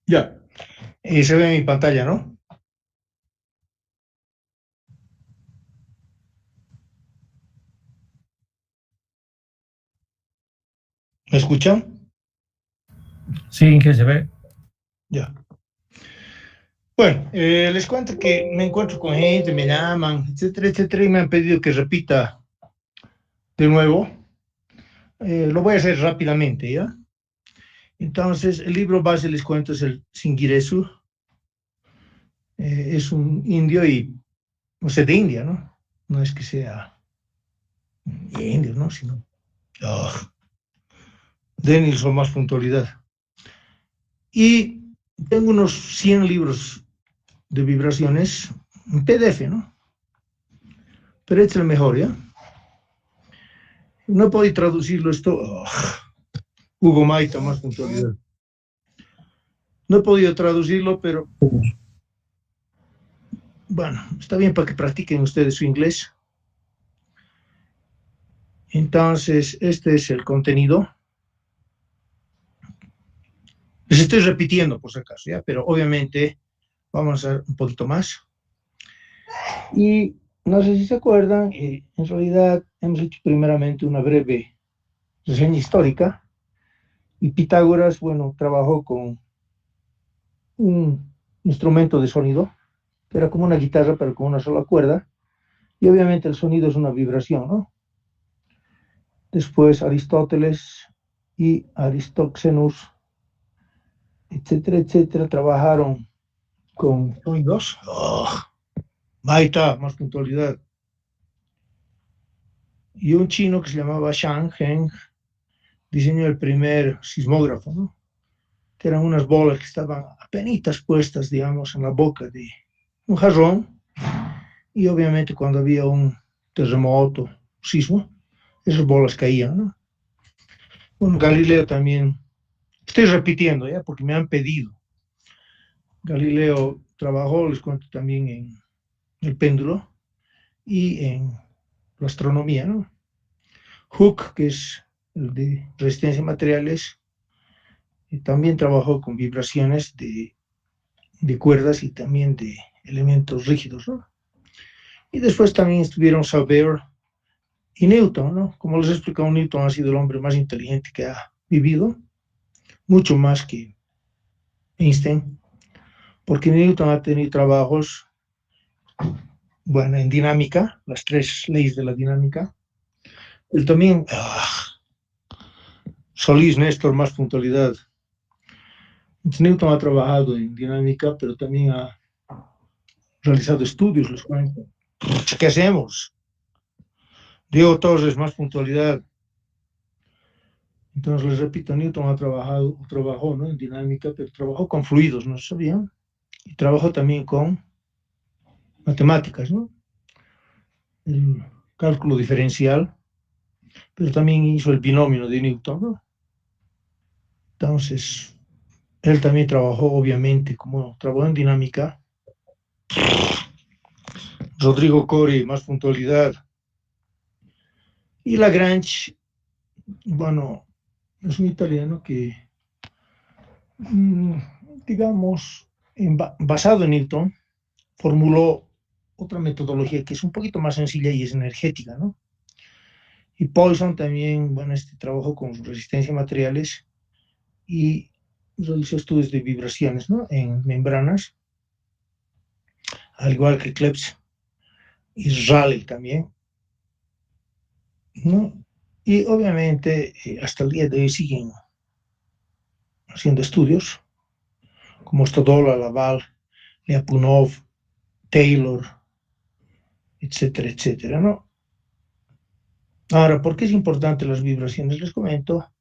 Ya. Y se ve en mi pantalla, ¿no? ¿Me escuchan? Sí, que se ve. Ya. Bueno, les cuento que me encuentro con gente, me llaman, etcétera, etcétera, y me han pedido que repita de nuevo. Lo voy a hacer rápidamente, ¿ya? Entonces, el libro base, les cuento, es el Singiresu. Es un indio y, o sea, de India, ¿no? No es que sea indio, ¿no? Sino, oh, Denilson, más puntualidad. Y tengo unos 100 libros de vibraciones en PDF, ¿no? Pero este es el mejor, ¿ya? No puedo traducirlo esto. Oh, Hugo Maita, más puntualidad. No he podido traducirlo, pero bueno, está bien para que practiquen ustedes su inglés. Entonces, este es el contenido. Les estoy repitiendo por si acaso, ¿ya? Pero obviamente vamos a hacer un poquito más. Y no sé si se acuerdan, en realidad hemos hecho primeramente una breve reseña histórica. Y Pitágoras, bueno, trabajó con un instrumento de sonido, que era como una guitarra, pero con una sola cuerda. Y obviamente el sonido es una vibración, ¿no? Después Aristóteles y Aristóxenus, etcétera, etcétera, trabajaron con sonidos. Oh, Maita, más puntualidad. Y un chino que se llamaba Shang Heng diseñó el primer sismógrafo, ¿no? Que eran unas bolas que estaban apenas puestas, digamos, en la boca de un jarrón. Y obviamente cuando había un terremoto, sismo, esas bolas caían, ¿no? Bueno, Galileo también, estoy repitiendo, ¿ya? Porque me han pedido. Galileo trabajó, les cuento, también en el péndulo y en la astronomía, ¿no? Hooke, que es el de resistencia a materiales, también trabajó con vibraciones de cuerdas y también de elementos rígidos, ¿no? Y después también estuvieron Sauber y Newton, ¿no? Como les he explicado, Newton ha sido el hombre más inteligente que ha vivido, mucho más que Einstein, porque Newton ha tenido trabajos, bueno, en dinámica, las tres leyes de la dinámica. Él también, Solís, Néstor, más puntualidad. Newton ha trabajado en dinámica, pero también ha realizado estudios, les cuento. ¿Qué hacemos? Diego Torres, más puntualidad. Entonces, les repito, Newton ha trabajó, ¿no? En dinámica, pero trabajó con fluidos, ¿no sabían? Y trabajó también con matemáticas, ¿no? El cálculo diferencial, pero también hizo el binomio de Newton, ¿no? Entonces, él también trabajó, obviamente, como trabajó en dinámica. Rodrigo Core, más puntualidad. Y Lagrange, bueno, es un italiano que, digamos, basado en Newton, formuló otra metodología que es un poquito más sencilla y es energética, ¿no? Y Poisson también, bueno, trabajó con resistencia a materiales y realizó estudios de vibraciones, ¿no? En membranas, al igual que Klebs y Raleigh también, ¿no? Y obviamente hasta el día de hoy siguen haciendo estudios, como Stodola, Laval, Lyapunov, Taylor, etcétera, etcétera, ¿no? Ahora, ¿por qué es importante las vibraciones? Les comento.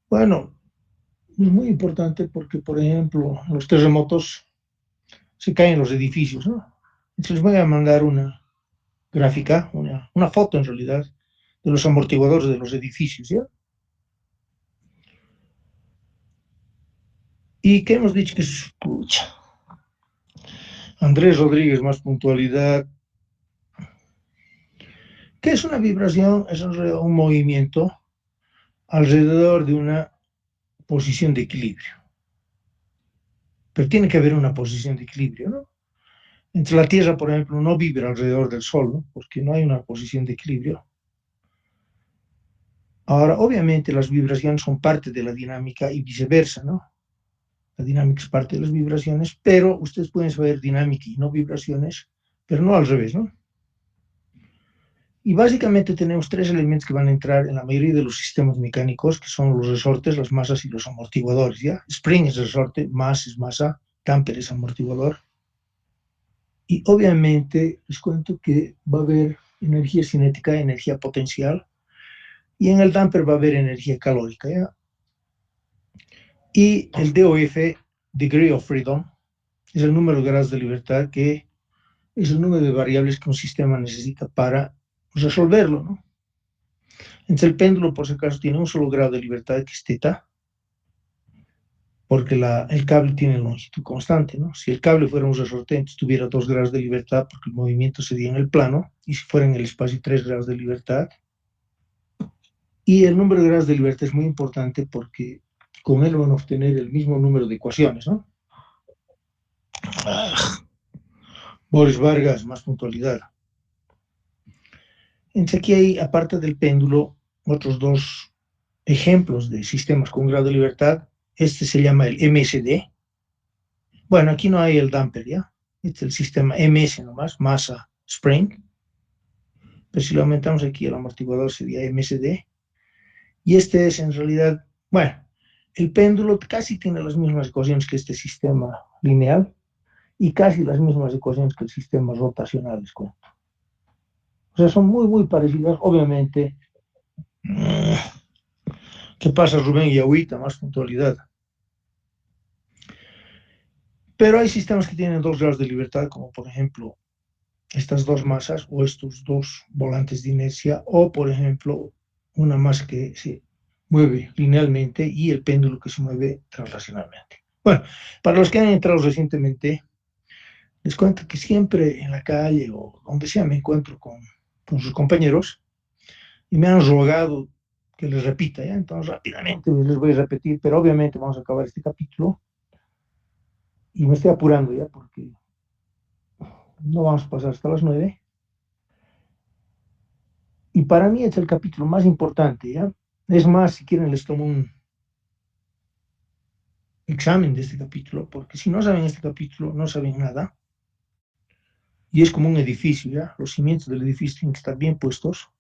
Bueno, es muy importante porque, por ejemplo, en los terremotos se caen los edificios, ¿no? Entonces les voy a mandar una gráfica, una foto en realidad, de los amortiguadores de los edificios, ¿ya? ¿Y qué hemos dicho que es? Pucha. Andrés Rodríguez, más puntualidad. ¿Qué es una vibración? Es un movimiento alrededor de una posición de equilibrio. Pero tiene que haber una posición de equilibrio, ¿no? Entre la Tierra, por ejemplo, no vibra alrededor del Sol, ¿no? Porque no hay una posición de equilibrio. Ahora, obviamente, las vibraciones son parte de la dinámica y viceversa, ¿no? La dinámica es parte de las vibraciones, pero ustedes pueden saber dinámica y no vibraciones, pero no al revés, ¿no? Y básicamente tenemos tres elementos que van a entrar en la mayoría de los sistemas mecánicos, que son los resortes, las masas y los amortiguadores, ¿ya? Spring es resorte, mass es masa, damper es amortiguador. Y obviamente les cuento que va a haber energía cinética, energía potencial, y en el damper va a haber energía calórica, ¿ya? Y el DOF, Degree of Freedom, es el número de grados de libertad, que es el número de variables que un sistema necesita para resolverlo, ¿no? Entonces el péndulo, por si acaso, tiene un solo grado de libertad, que es teta, porque el cable tiene longitud constante, ¿no? Si el cable fuera un resorte, entonces tuviera 2 grados de libertad, porque el movimiento sería en el plano, y si fuera en el espacio, 3 grados de libertad. Y el número de grados de libertad es muy importante porque con él van a obtener el mismo número de ecuaciones, ¿no? Boris Vargas, más puntualidad. Entonces aquí hay, aparte del péndulo, otros dos ejemplos de sistemas con grado de libertad. Este se llama el MSD. Bueno, aquí no hay el damper, ¿ya? Este es el sistema MS nomás, masa, spring. Pero si lo aumentamos aquí, el amortiguador sería MSD. Y este es en realidad, bueno, el péndulo casi tiene las mismas ecuaciones que este sistema lineal y casi las mismas ecuaciones que el sistema rotacional, les cuento. O sea, son muy, muy parecidas, obviamente. ¿Qué pasa, Rubén y Agüita? Más puntualidad. Pero hay sistemas que tienen 2 grados de libertad, como por ejemplo estas dos masas o estos dos volantes de inercia, o por ejemplo una masa que se mueve linealmente y el péndulo que se mueve translacionalmente. Bueno, para los que han entrado recientemente, les cuento que siempre en la calle o donde sea me encuentro con sus compañeros y me han rogado que les repita, ¿ya? Entonces rápidamente les voy a repetir, pero obviamente vamos a acabar este capítulo y me estoy apurando ya porque no vamos a pasar hasta las 9. Y para mí es el capítulo más importante, ¿ya? Es más, si quieren les tomo un examen de este capítulo, porque si no saben este capítulo, no saben nada. Y es como un edificio, ¿ya? Los cimientos del edificio tienen que estar bien puestos.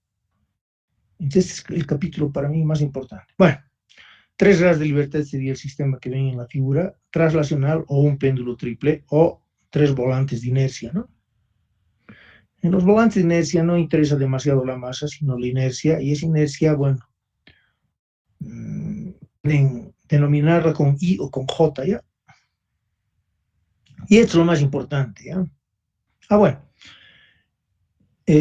Entonces, este es el capítulo para mí más importante. Bueno, 3 grados de libertad sería el sistema que ven en la figura, translacional o un péndulo triple, o 3 volantes de inercia, ¿no? En los volantes de inercia no interesa demasiado la masa, sino la inercia, y esa inercia, bueno, denominarla con I o con J, ¿ya? Y esto es lo más importante, ¿ya? Bueno,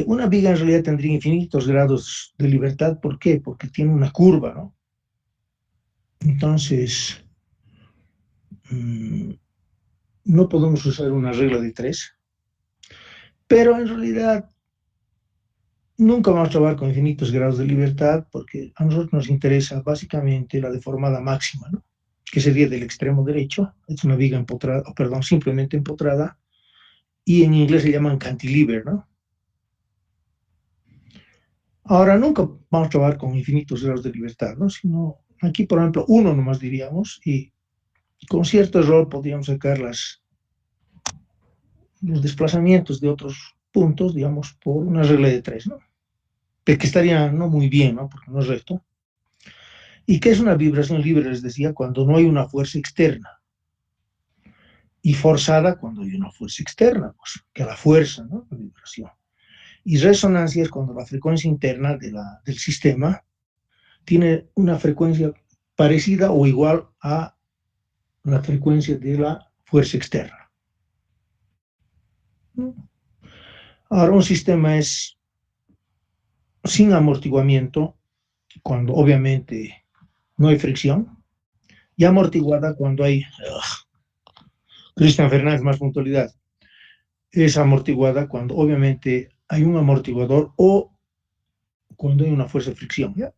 una viga en realidad tendría infinitos grados de libertad. ¿Por qué? Porque tiene una curva, ¿no? Entonces, no podemos usar una regla de 3, pero en realidad nunca vamos a trabajar con infinitos grados de libertad porque a nosotros nos interesa básicamente la deformada máxima, ¿no? Que sería del extremo derecho. Es una viga empotrada, perdón, simplemente empotrada, y en inglés se llaman cantilever, ¿no? Ahora, nunca vamos a trabajar con infinitos grados de libertad, ¿no? Sino aquí, por ejemplo, uno nomás diríamos, y con cierto error podríamos sacar los desplazamientos de otros puntos, digamos, por una regla de 3, ¿no? Que estaría no muy bien, ¿no? Porque no es recto. ¿Y qué es una vibración libre? Les decía, cuando no hay una fuerza externa. Y forzada cuando hay una fuerza externa, pues, que la fuerza, ¿no? La vibración. Y resonancia es cuando la frecuencia interna del sistema tiene una frecuencia parecida o igual a la frecuencia de la fuerza externa. Ahora, un sistema es sin amortiguamiento cuando obviamente no hay fricción, y amortiguada cuando hay... Cristian Fernández, más puntualidad. Es amortiguada cuando obviamente hay un amortiguador o cuando hay una fuerza de fricción, ¿ya?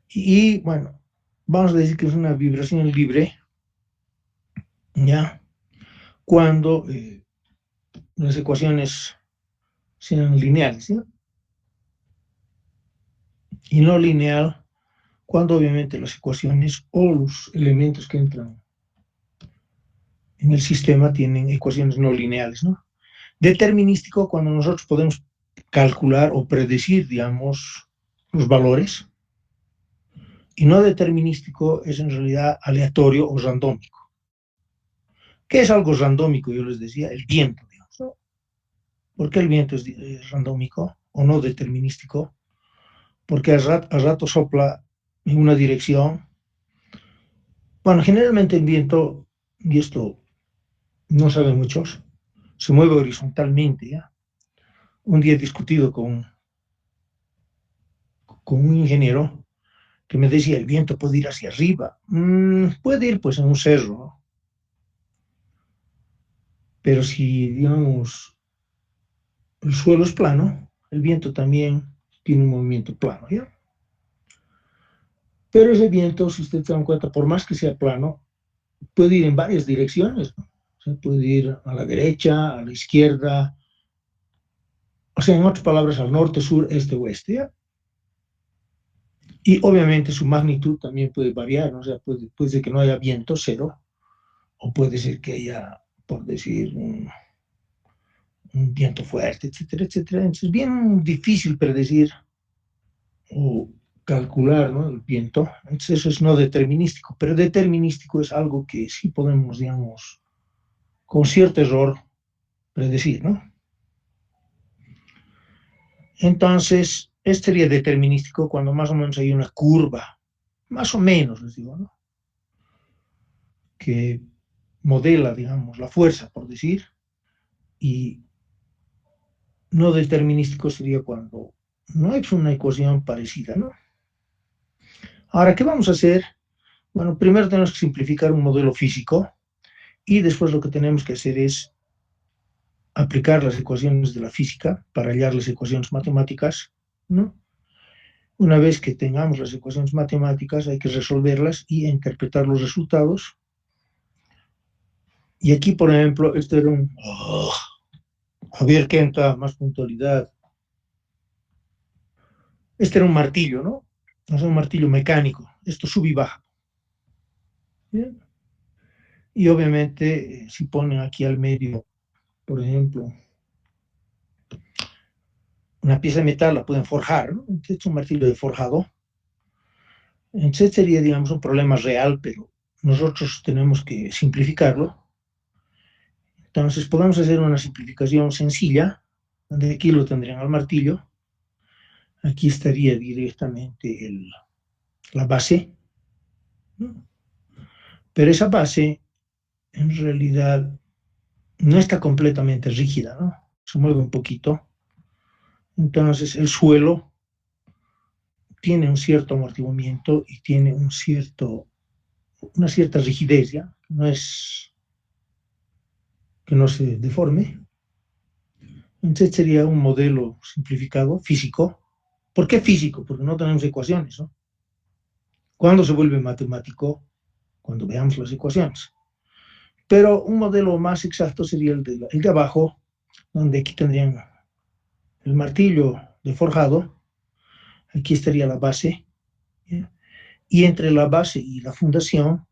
Y bueno, vamos a decir que es una vibración libre, ¿ya? Cuando las ecuaciones sean lineales, ¿ya? Y no lineal cuando obviamente las ecuaciones o los elementos que entran en el sistema tienen ecuaciones no lineales, ¿no? Determinístico cuando nosotros podemos calcular o predecir, digamos, los valores, y no determinístico es en realidad aleatorio o randómico. ¿Qué es algo randómico? Yo les decía, el viento, digamos, ¿no? ¿Por qué el viento es randómico o no determinístico? Porque al rato sopla en una dirección. Bueno, generalmente el viento, y esto no saben muchos, se mueve horizontalmente, ¿ya? Un día he discutido con un ingeniero que me decía, el viento puede ir hacia arriba. Puede ir pues en un cerro, ¿no? Pero si, digamos, el suelo es plano, el viento también tiene un movimiento plano, ¿ya? Pero ese viento, si ustedes se dan cuenta, por más que sea plano, puede ir en varias direcciones, ¿no? O sea, puede ir a la derecha, a la izquierda, o sea, en otras palabras, al norte, sur, este, oeste, ¿ya? Y obviamente su magnitud también puede variar, ¿no? O sea, puede ser que no haya viento, cero, o puede ser que haya, por decir, un viento fuerte, etcétera, etcétera. Entonces, es bien difícil predecir o calcular, ¿no?, el viento. Entonces, eso es no determinístico, pero determinístico es algo que sí podemos, digamos, con cierto error predecir, ¿no? Entonces, este sería determinístico cuando más o menos hay una curva, más o menos, les digo, ¿no?, que modela, digamos, la fuerza, por decir, y no determinístico sería cuando no hay una ecuación parecida, ¿no? Ahora, ¿qué vamos a hacer? Bueno, primero tenemos que simplificar un modelo físico y después lo que tenemos que hacer es aplicar las ecuaciones de la física para hallar las ecuaciones matemáticas, ¿no? Una vez que tengamos las ecuaciones matemáticas hay que resolverlas y interpretar los resultados. Y aquí, por ejemplo, este era un... Oh, Javier Quenta, más puntualidad. Este era un martillo, ¿no? Es un martillo mecánico. Esto sube y baja. ¿Bien? Y obviamente, si ponen aquí al medio, por ejemplo, una pieza de metal, la pueden forjar, ¿no? Entonces, es un martillo de forjado. Entonces sería, digamos, un problema real, pero nosotros tenemos que simplificarlo. Entonces podemos hacer una simplificación sencilla, donde aquí lo tendrían al martillo, aquí estaría directamente la base, ¿no? Pero esa base en realidad no está completamente rígida, ¿no? Se mueve un poquito. Entonces el suelo tiene un cierto amortiguamiento y tiene una cierta rigidez, ¿ya? No es que no se deforme. Entonces sería un modelo simplificado, físico. ¿Por qué físico? Porque no tenemos ecuaciones, ¿no? ¿Cuándo se vuelve matemático? Cuando veamos las ecuaciones. Pero un modelo más exacto sería el de abajo, donde aquí tendrían el martillo de forjado, aquí estaría la base, ¿ya? Y entre la base y la fundación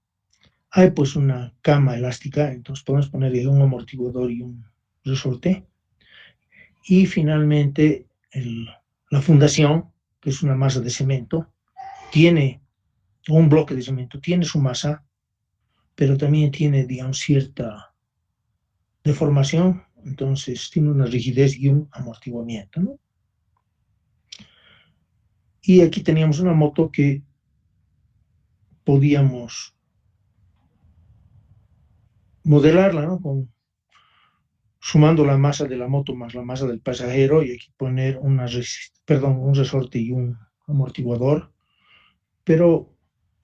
hay pues una cama elástica, entonces podemos poner ahí un amortiguador y un resorte. Y finalmente la fundación, que es una masa de cemento, tiene, o un bloque de cemento, tiene su masa, pero también tiene, digamos, cierta deformación, entonces tiene una rigidez y un amortiguamiento, ¿no? Y aquí teníamos una moto que podíamos modelarla, ¿no? Sumando la masa de la moto más la masa del pasajero y aquí poner un resorte y un amortiguador. Pero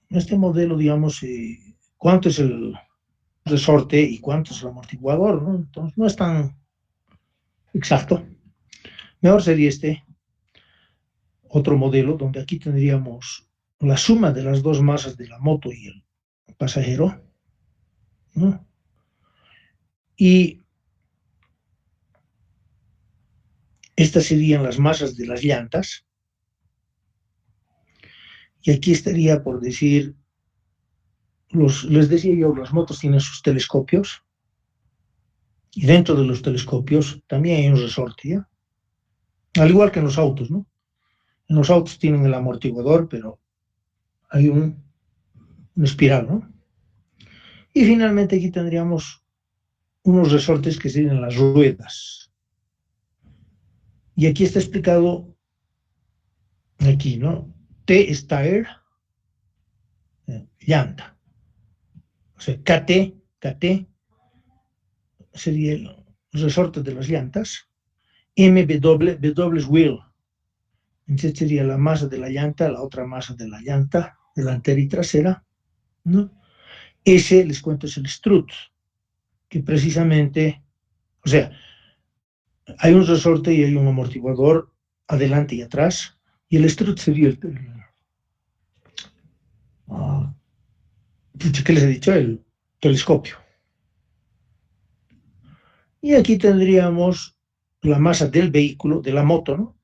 este modelo, digamos, ¿cuánto es el resorte y cuánto es el amortiguador, ¿no? Entonces no es tan exacto. Mejor sería este otro modelo donde aquí tendríamos la suma de las dos masas de la moto y el pasajero, ¿no? Y estas serían las masas de las llantas. Y aquí estaría por decir, les decía yo, las motos tienen sus telescopios. Y dentro de los telescopios también hay un resorte, ¿ya? Al igual que en los autos, ¿no? En los autos tienen el amortiguador, pero hay una espiral, ¿no? Y finalmente aquí tendríamos unos resortes que serían las ruedas. Y aquí está explicado, aquí, ¿no? T es tire, llanta. O sea, KT sería el resorte de las llantas. W es wheel. Entonces sería la masa de la llanta, la otra masa de la llanta, delantera y trasera, ¿no? Ese, les cuento, es el strut, que precisamente, o sea, hay un resorte y hay un amortiguador adelante y atrás, y el strut sería ¿qué les he dicho? El telescopio. Y aquí tendríamos la masa del vehículo, de la moto, ¿no?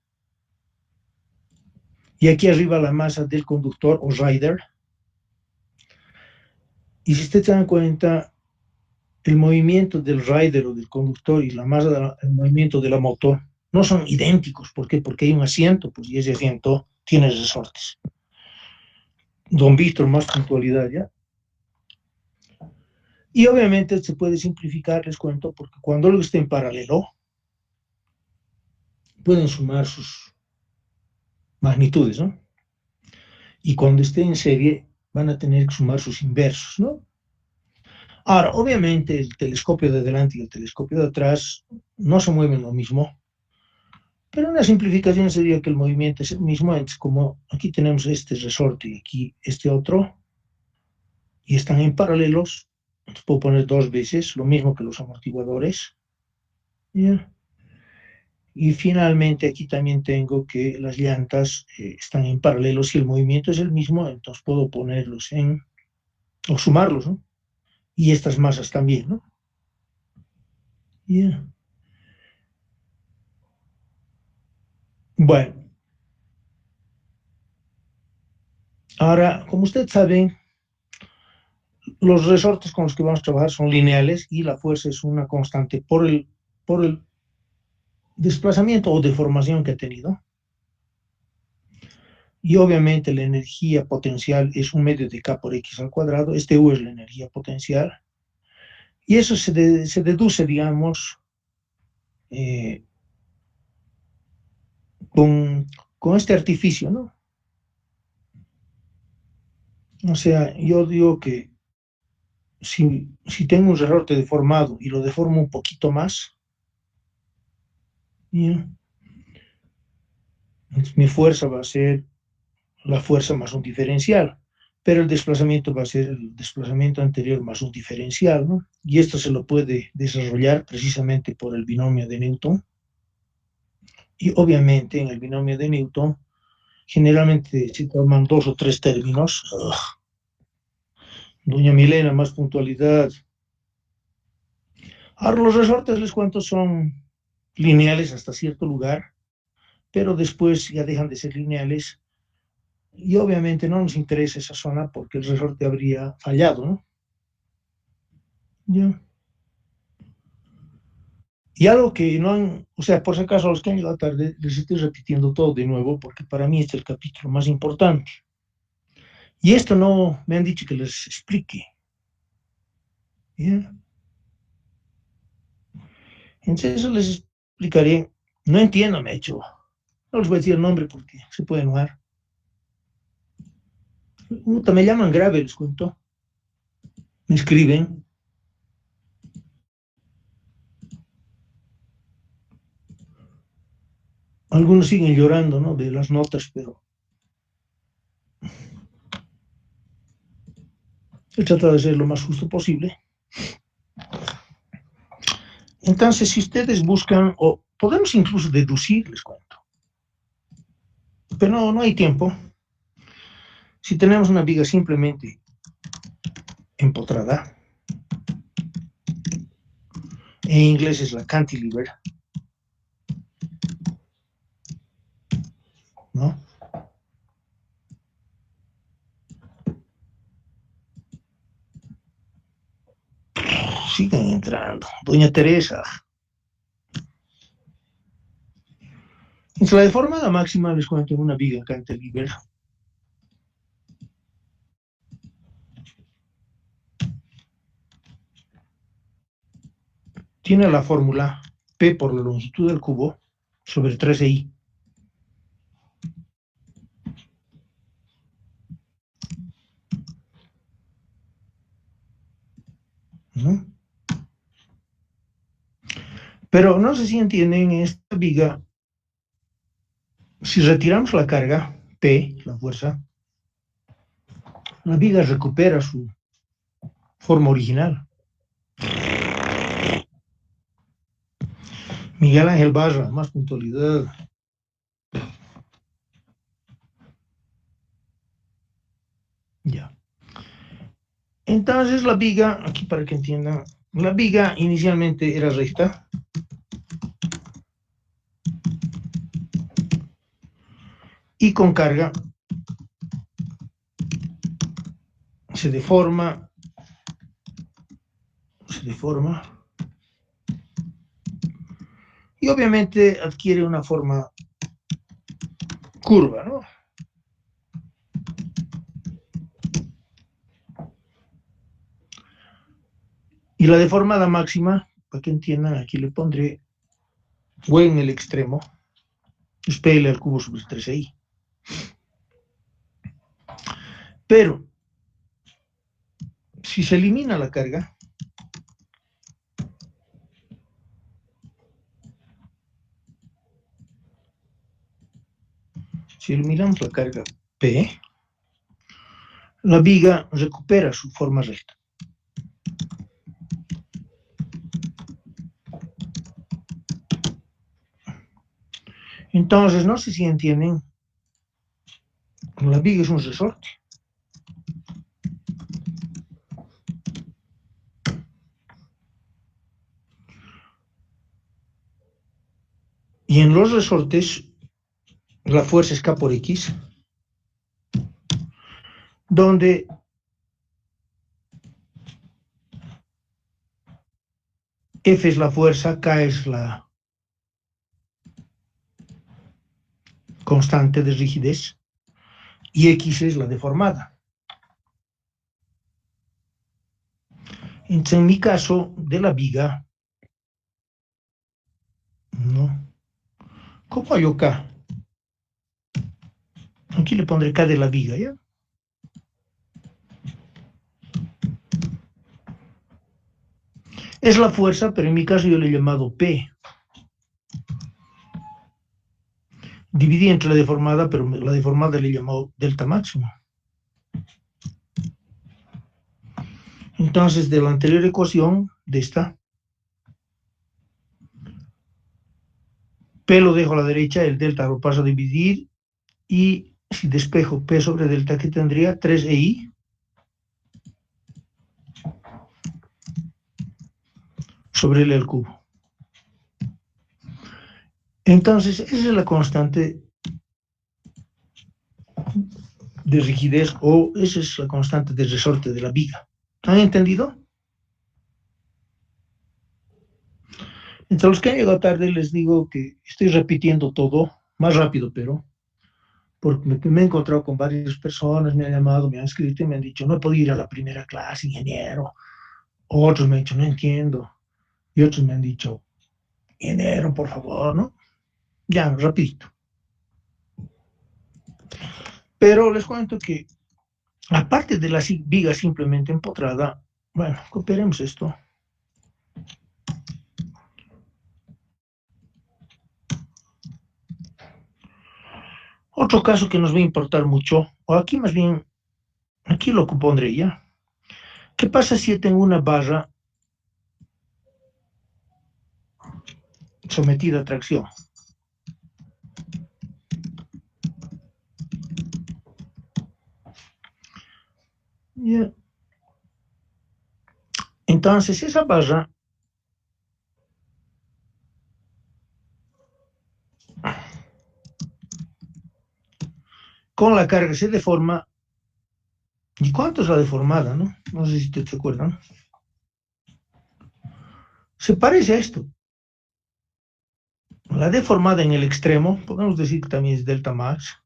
Y aquí arriba la masa del conductor o rider. Y si ustedes se dan cuenta, el movimiento del rider o del conductor y la masa del movimiento de la moto no son idénticos. ¿Por qué? Porque hay un asiento, pues, y ese asiento tiene resortes. Don Víctor, más puntualidad, ¿ya? Y obviamente se puede simplificar, les cuento, porque cuando algo esté en paralelo, pueden sumar sus magnitudes, ¿no? Y cuando esté en serie, van a tener que sumar sus inversos, ¿no? Ahora, obviamente, el telescopio de delante y el telescopio de atrás no se mueven lo mismo, pero una simplificación sería que el movimiento es el mismo, entonces como aquí tenemos este resorte y aquí este otro, y están en paralelos, entonces puedo poner dos veces, lo mismo que los amortiguadores, ¿ya? Y finalmente aquí también tengo que las llantas están en paralelo, si el movimiento es el mismo, entonces puedo ponerlos o sumarlos, ¿no? Y estas masas también, ¿no? Yeah. Bueno, ahora, como ustedes saben, los resortes con los que vamos a trabajar son lineales y la fuerza es una constante por el desplazamiento o deformación que ha tenido. Y obviamente la energía potencial es un medio de K por X al cuadrado. Este U es la energía potencial. Y eso se deduce, digamos, eh, con este artificio, ¿no? O sea, yo digo que si tengo un resorte deformado y lo deformo un poquito más, ¿ya? Mi fuerza va a ser la fuerza más un diferencial, pero el desplazamiento va a ser el desplazamiento anterior más un diferencial, ¿no? Y esto se lo puede desarrollar precisamente por el binomio de Newton. Y obviamente en el binomio de Newton generalmente se toman dos o tres términos. Doña Milena, más puntualidad. Ahora los resortes, les cuento, son lineales hasta cierto lugar, pero después ya dejan de ser lineales y obviamente no nos interesa esa zona porque el resorte habría fallado, ¿no? Ya. Y algo que no han, o sea, por si acaso a los que han llegado tarde, les estoy repitiendo todo de nuevo porque para mí este es el capítulo más importante. Y esto no me han dicho que les explique. ¿Ya? Entonces eso les explicaré. No entiendo, me he hecho. No les voy a decir el nombre porque se puede enojar. Me llaman grave, les cuento. Me escriben. Algunos siguen llorando, ¿no? De las notas, pero he tratado de ser lo más justo posible. Entonces, si ustedes buscan, o podemos incluso deducir, les cuento, pero no hay tiempo. Si tenemos una viga simplemente empotrada, en inglés es la cantilever, ¿no? Siguen entrando. Doña Teresa. En la deformada máxima les cuento una viga cantilever. Tiene la fórmula P por la longitud del cubo sobre 13i. ¿No? Pero no sé si entienden esta viga. Si retiramos la carga, P, la fuerza, la viga recupera su forma original. Miguel Ángel Barra, más puntualidad. Ya. Entonces la viga, aquí para que entiendan, la viga inicialmente era recta. Y con carga se deforma, y obviamente adquiere una forma curva, ¿no? Y la deformada máxima, para que entiendan, aquí le pondré W en el extremo, es PL al cubo sobre 13i. Pero, si se elimina la carga, si eliminamos la carga P, la viga recupera su forma recta. Entonces, no sé si entienden, la viga es un resorte. Y en los resortes, la fuerza es K por X, donde F es la fuerza, K es la constante de rigidez y X es la deformada. Entonces, en mi caso de la viga, ¿no? ¿Cómo hallo K? Aquí le pondré K de la viga, ¿ya? Es la fuerza, pero en mi caso yo le he llamado P. Dividí entre la deformada, pero la deformada le he llamado delta máximo. Entonces, de la anterior ecuación, de esta, P lo dejo a la derecha, el delta lo paso a dividir, y si despejo P sobre delta, ¿qué tendría? 3EI sobre L al cubo. Entonces, esa es la constante de rigidez, o esa es la constante de resorte de la viga. ¿Han entendido? Entre los que han llegado tarde les digo que estoy repitiendo todo, más rápido, pero porque me he encontrado con varias personas, me han llamado, me han escrito y me han dicho, no he podido ir a la primera clase, ingeniero. Otros me han dicho, no entiendo. Y otros me han dicho, ingeniero, por favor, ¿no? Ya, rapidito. Pero les cuento que, aparte de la viga simplemente empotrada, bueno, copiaremos esto. Otro caso que nos va a importar mucho, o aquí más bien, aquí lo pondré ya. ¿Qué pasa si yo tengo una barra sometida a tracción? Ya. Entonces, esa barra con la carga se deforma. ¿Y cuánto es la deformada, no? No sé si te acuerdan. Se parece a esto. La deformada en el extremo, podemos decir que también es delta max,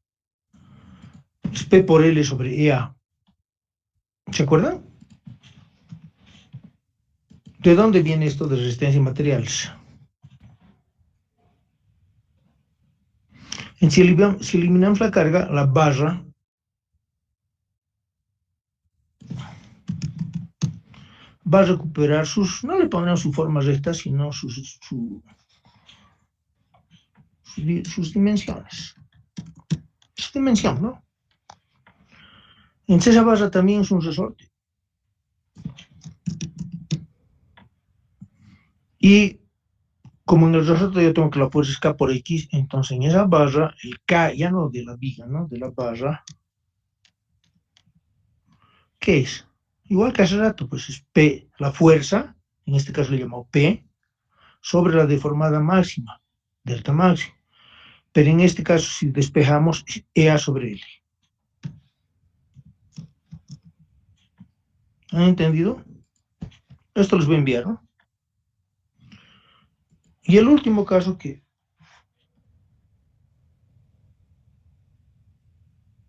es P por L sobre EA. ¿Se acuerdan? ¿De dónde viene esto de resistencia y materiales? Si eliminamos la carga, la barra va a recuperar no le pondremos su forma recta, sino sus dimensiones. Su dimensión, ¿no? Entonces esa barra también es un resorte. Y como en el resorte yo tengo que la fuerza es K por X, entonces en esa barra, el K, ya no de la viga, ¿no? De la barra, ¿qué es? Igual que hace rato, pues es P, la fuerza, en este caso le llamo P, sobre la deformada máxima, delta máxima. Pero en este caso, si despejamos, es EA sobre L. ¿Han entendido? Esto les voy a enviar, ¿no? Y el último caso que...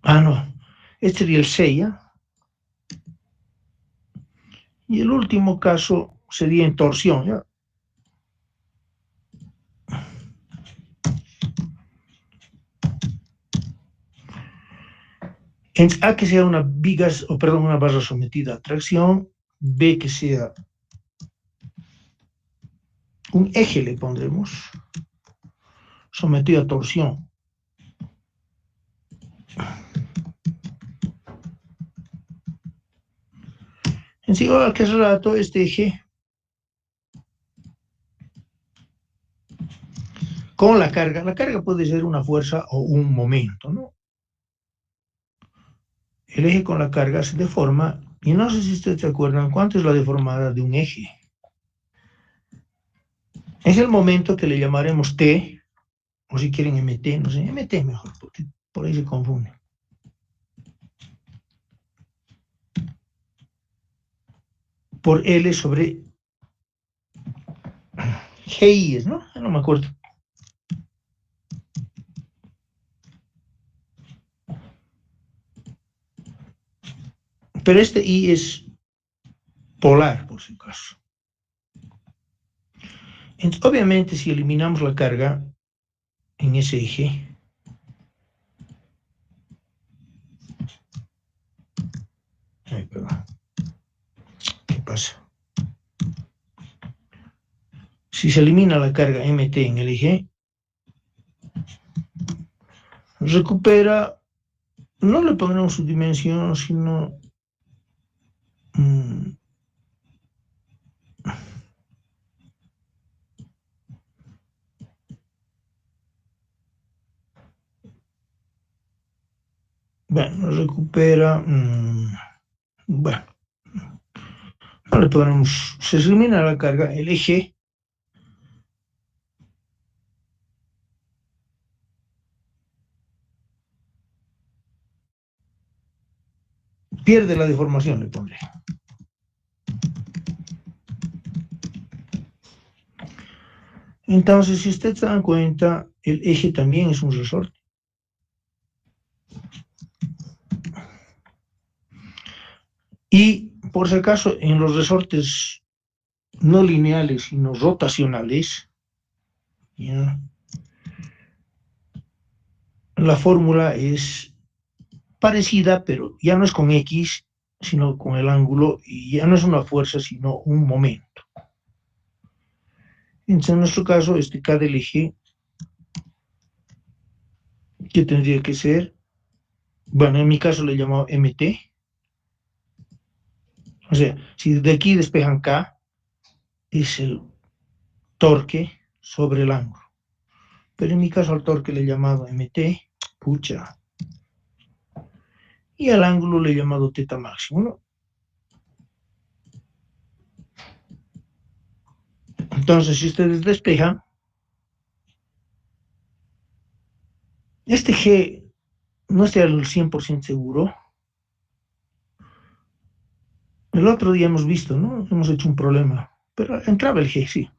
no. Este sería el 6, ¿ya? Y el último caso sería en torsión, ¿ya? A que sea una una barra sometida a tracción, B que sea un eje, le pondremos, sometido a torsión. En sí, que hace rato este eje con la carga puede ser una fuerza o un momento, ¿no? El eje con la carga se deforma, y no sé si ustedes se acuerdan cuánto es la deformada de un eje. Es el momento que le llamaremos T, o si quieren MT, no sé, MT mejor, porque por ahí se confunde. Por L sobre GI, ¿no? No me acuerdo. Pero este I es polar, por si acaso. Entonces, obviamente, si eliminamos la carga en ese eje, perdón. ¿Qué pasa? Si se elimina la carga MT en el eje, recupera, no le pondremos su dimensión, sino bueno, recupera, bueno, no le ponemos, se elimina la carga, el eje pierde la deformación, le pondré. Entonces, si ustedes se dan cuenta, el eje también es un resorte. Y, por si acaso, en los resortes no lineales, sino rotacionales, ¿ya? La fórmula es parecida, pero ya no es con X, sino con el ángulo, y ya no es una fuerza, sino un momento. Entonces, en nuestro caso, este K del eje, que tendría que ser, bueno, en mi caso le he llamado MT. O sea, si de aquí despejan K, es el torque sobre el ángulo. Pero en mi caso al torque le he llamado MT, pucha. Y al ángulo le he llamado teta máximo, ¿no? Entonces, si ustedes despejan, este G no estoy al 100% seguro. El otro día hemos visto, ¿no? Hemos hecho un problema, pero entraba el G, sí.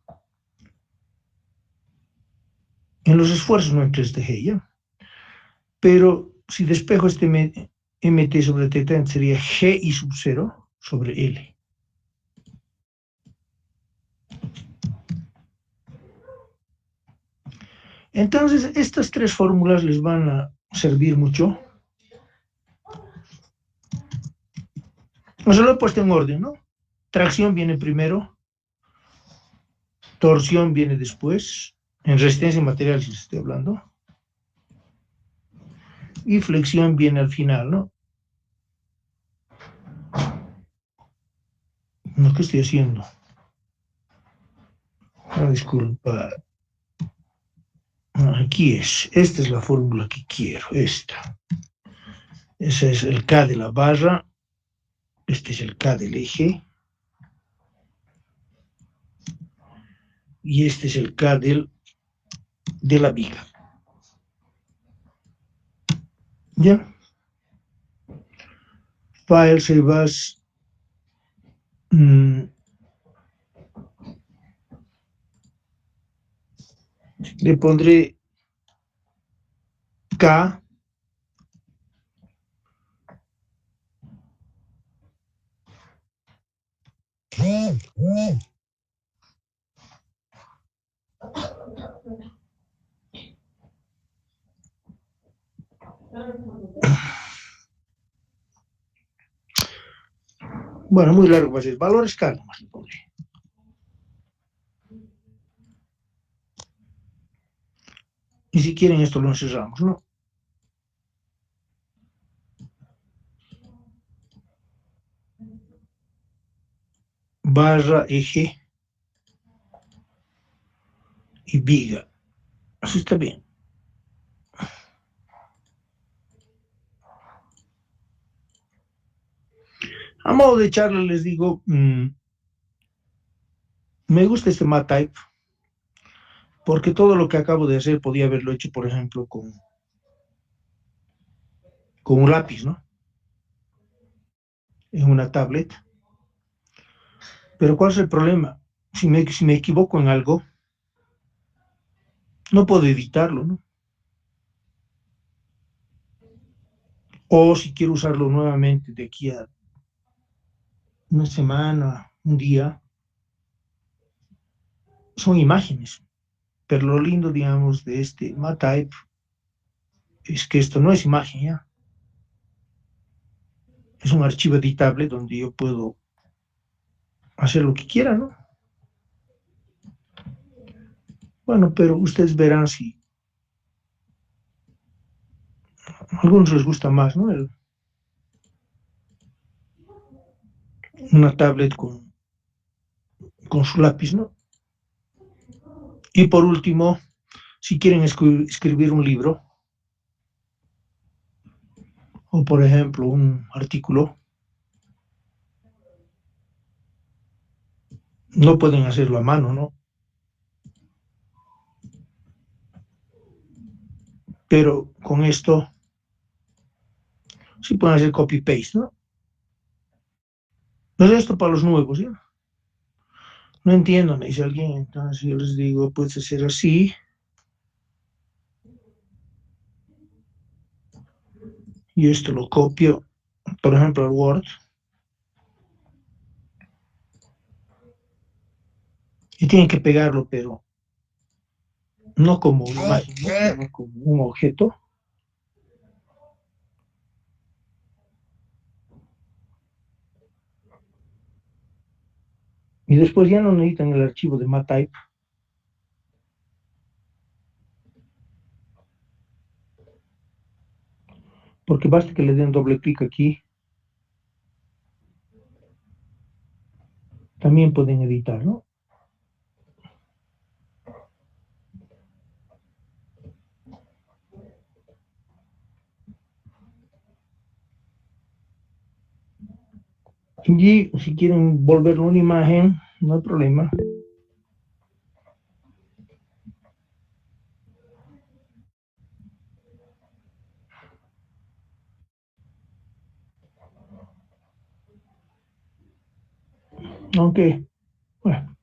En los esfuerzos no entra este G, ¿ya? Pero si despejo este MT sobre teta, sería G y sub 0 sobre L. Entonces, estas tres fórmulas les van a servir mucho. O sea, lo he puesto en orden, ¿no? Tracción viene primero, torsión viene después, en resistencia material si estoy hablando, y flexión viene al final, ¿no? ¿Qué estoy haciendo? Disculpa. Aquí esta es la fórmula que quiero, esta. Ese es el K de la barra, este es el K del eje, y este es el K de la viga. ¿Ya? File save as. Le pondré K bueno, muy largo va a ser, valores K nomás le pondré. Y si quieren esto lo encerramos, ¿no? Barra, eje y viga. Así está bien. A modo de charla les digo, me gusta este MATLAB porque todo lo que acabo de hacer podía haberlo hecho, por ejemplo, con un lápiz, ¿no? En una tablet. Pero ¿cuál es el problema? Si me equivoco en algo, no puedo editarlo, ¿no? O si quiero usarlo nuevamente de aquí a una semana, un día, son imágenes. Pero lo lindo, digamos, de este MATLAB es que esto no es imagen, ¿ya? Es un archivo editable donde yo puedo hacer lo que quiera, ¿no? Bueno, pero ustedes verán si a algunos les gusta más, ¿no? Una tablet con su lápiz, ¿no? Y por último, si quieren escribir un libro, o por ejemplo un artículo, no pueden hacerlo a mano, ¿no? Pero con esto sí pueden hacer copy-paste, ¿no? No es esto para los nuevos, ¿ya? No entiendo, me dice alguien, entonces yo les digo, puedes hacer así, y esto lo copio, por ejemplo, al Word, y tienen que pegarlo, pero no como una imagen, ¿no? Sino como un objeto. Y después ya no necesitan el archivo de MATLAB. Porque basta que le den doble clic aquí. También pueden editar, ¿no? Y si quieren volverlo una imagen, no hay problema. Aunque, bueno,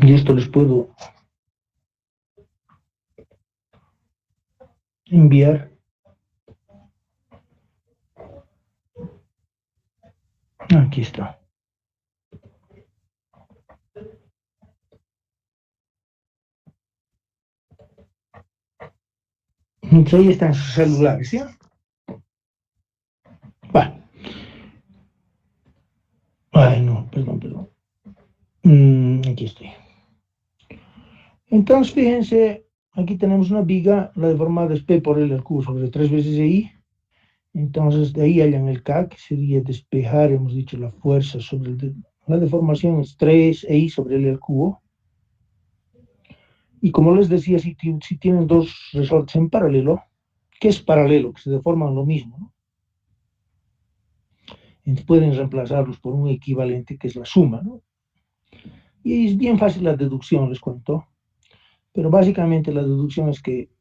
y esto les puedo enviar. Aquí está. Entonces ahí están sus celulares, ¿sí? Vale. Ay, no, perdón. Aquí estoy. Entonces, fíjense, aquí tenemos una viga, la deformada es P por L al cubo sobre 3 veces I. Entonces, de ahí hallan el K, que sería despejar, hemos dicho, la fuerza sobre la deformación es 3I sobre L al cubo. Y como les decía, si tienen dos resortes en paralelo, ¿qué es paralelo? Que se deforman lo mismo, ¿no? Entonces pueden reemplazarlos por un equivalente que es la suma, ¿no? Y es bien fácil la deducción, les cuento. Pero básicamente la deducción es que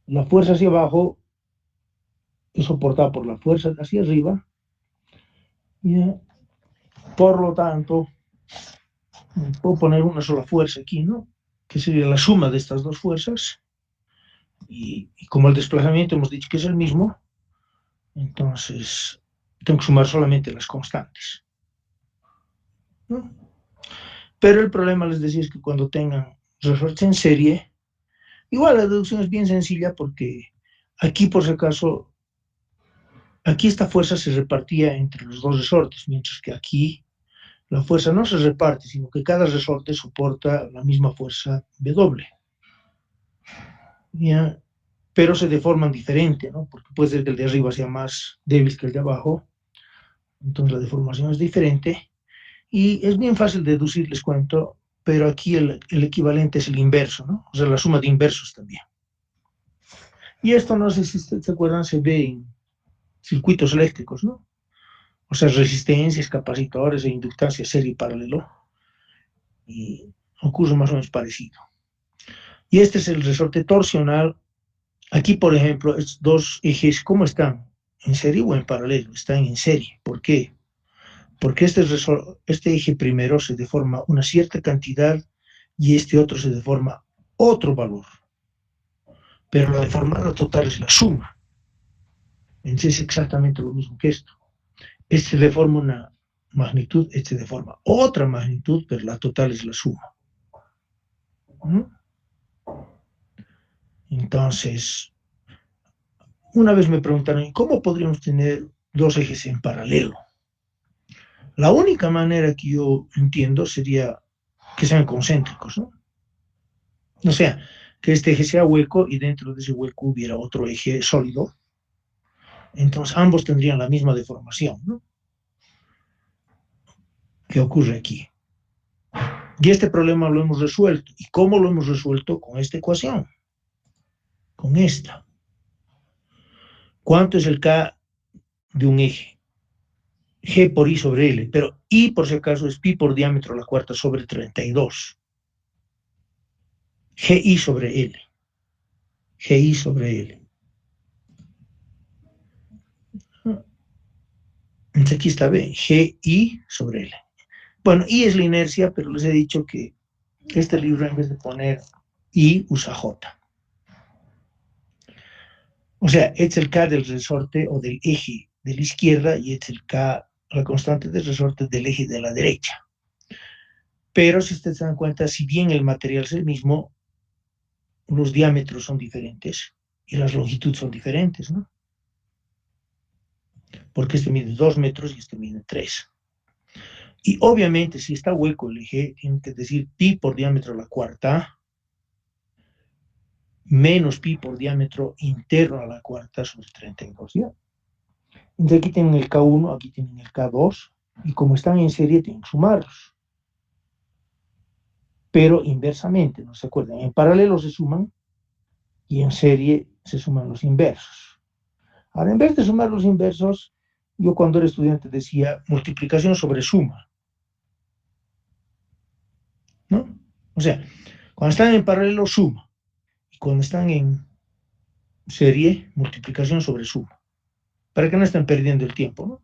la fuerza hacia abajo es soportada por la fuerza hacia arriba. ¿Ya? Por lo tanto, puedo poner una sola fuerza aquí, ¿no? Que sería la suma de estas dos fuerzas. Y como el desplazamiento hemos dicho que es el mismo, entonces tengo que sumar solamente las constantes, ¿no? Pero el problema, les decía, es que cuando tengan resortes en serie, igual la deducción es bien sencilla porque aquí, por si acaso, aquí esta fuerza se repartía entre los dos resortes, mientras que aquí la fuerza no se reparte, sino que cada resorte soporta la misma fuerza W. ¿Ya? Pero se deforman diferente, ¿no? Porque puede ser que el de arriba sea más débil que el de abajo, entonces la deformación es diferente. Y es bien fácil deducir, les cuento, pero aquí el equivalente es el inverso, ¿no? O sea, la suma de inversos también. Y esto, no sé si ustedes se acuerdan, se ve en circuitos eléctricos, ¿no? O sea, resistencias, capacitores e inductancia serie y paralelo. Y ocurre más o menos parecido. Y este es el resorte torsional. Aquí, por ejemplo, estos dos ejes, ¿cómo están? ¿En serie o en paralelo? Están en serie. ¿Por qué? Porque este eje primero se deforma una cierta cantidad y este otro se deforma otro valor. Pero la deformada total es la suma. Entonces es exactamente lo mismo que esto. Este deforma una magnitud, este deforma otra magnitud, pero la total es la suma. ¿Mm? Entonces, una vez me preguntaron, ¿cómo podríamos tener dos ejes en paralelo? La única manera que yo entiendo sería que sean concéntricos, ¿no? O sea, que este eje sea hueco y dentro de ese hueco hubiera otro eje sólido. Entonces ambos tendrían la misma deformación, ¿no? ¿Qué ocurre aquí? Y este problema lo hemos resuelto. ¿Y cómo lo hemos resuelto? Con esta ecuación. Con esta. ¿Cuánto es el K de un eje? G por I sobre L. Pero I, por si acaso, es pi por diámetro a la cuarta sobre 32. GI sobre L. GI sobre L. Entonces aquí está B. GI sobre L. Bueno, I es la inercia, pero les he dicho que este libro, en vez de poner I, usa J. O sea, es el K del resorte o del eje de la izquierda y es el K, la constante del resorte del eje de la derecha. Pero si ustedes se dan cuenta, si bien el material es el mismo, los diámetros son diferentes y las longitudes son diferentes, ¿no? Porque este mide 2 metros y este mide 3. Y obviamente, si está hueco el eje, tiene que decir pi por diámetro a la cuarta menos pi por diámetro interno a la cuarta sobre 32. ¿Ya? Entonces aquí tienen el K1, aquí tienen el K2, y como están en serie, tienen que sumarlos. Pero inversamente, ¿no se acuerdan? En paralelo se suman y en serie se suman los inversos. Ahora, en vez de sumar los inversos, yo cuando era estudiante decía multiplicación sobre suma, ¿no? O sea, cuando están en paralelo, suma. Y cuando están en serie, multiplicación sobre suma. Para que no estén perdiendo el tiempo, ¿no?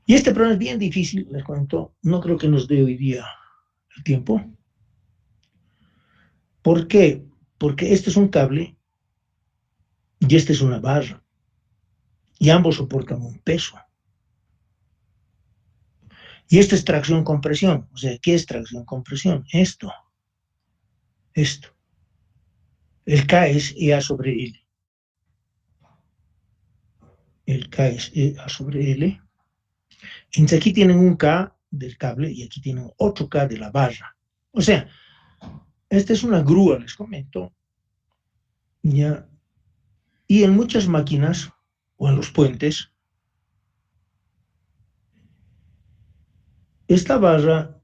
Y este problema es bien difícil, les cuento. No creo que nos dé hoy día el tiempo. ¿Por qué? Porque este es un cable y este es una barra. Y ambos soportan un peso. Y esto es tracción-compresión. O sea, ¿qué es tracción-compresión? Esto. El K es EA sobre L. El K es EA sobre L. Entonces aquí tienen un K del cable y aquí tienen otro K de la barra. O sea, esta es una grúa, les comento. Ya. Y en muchas máquinas o en los puentes, esta barra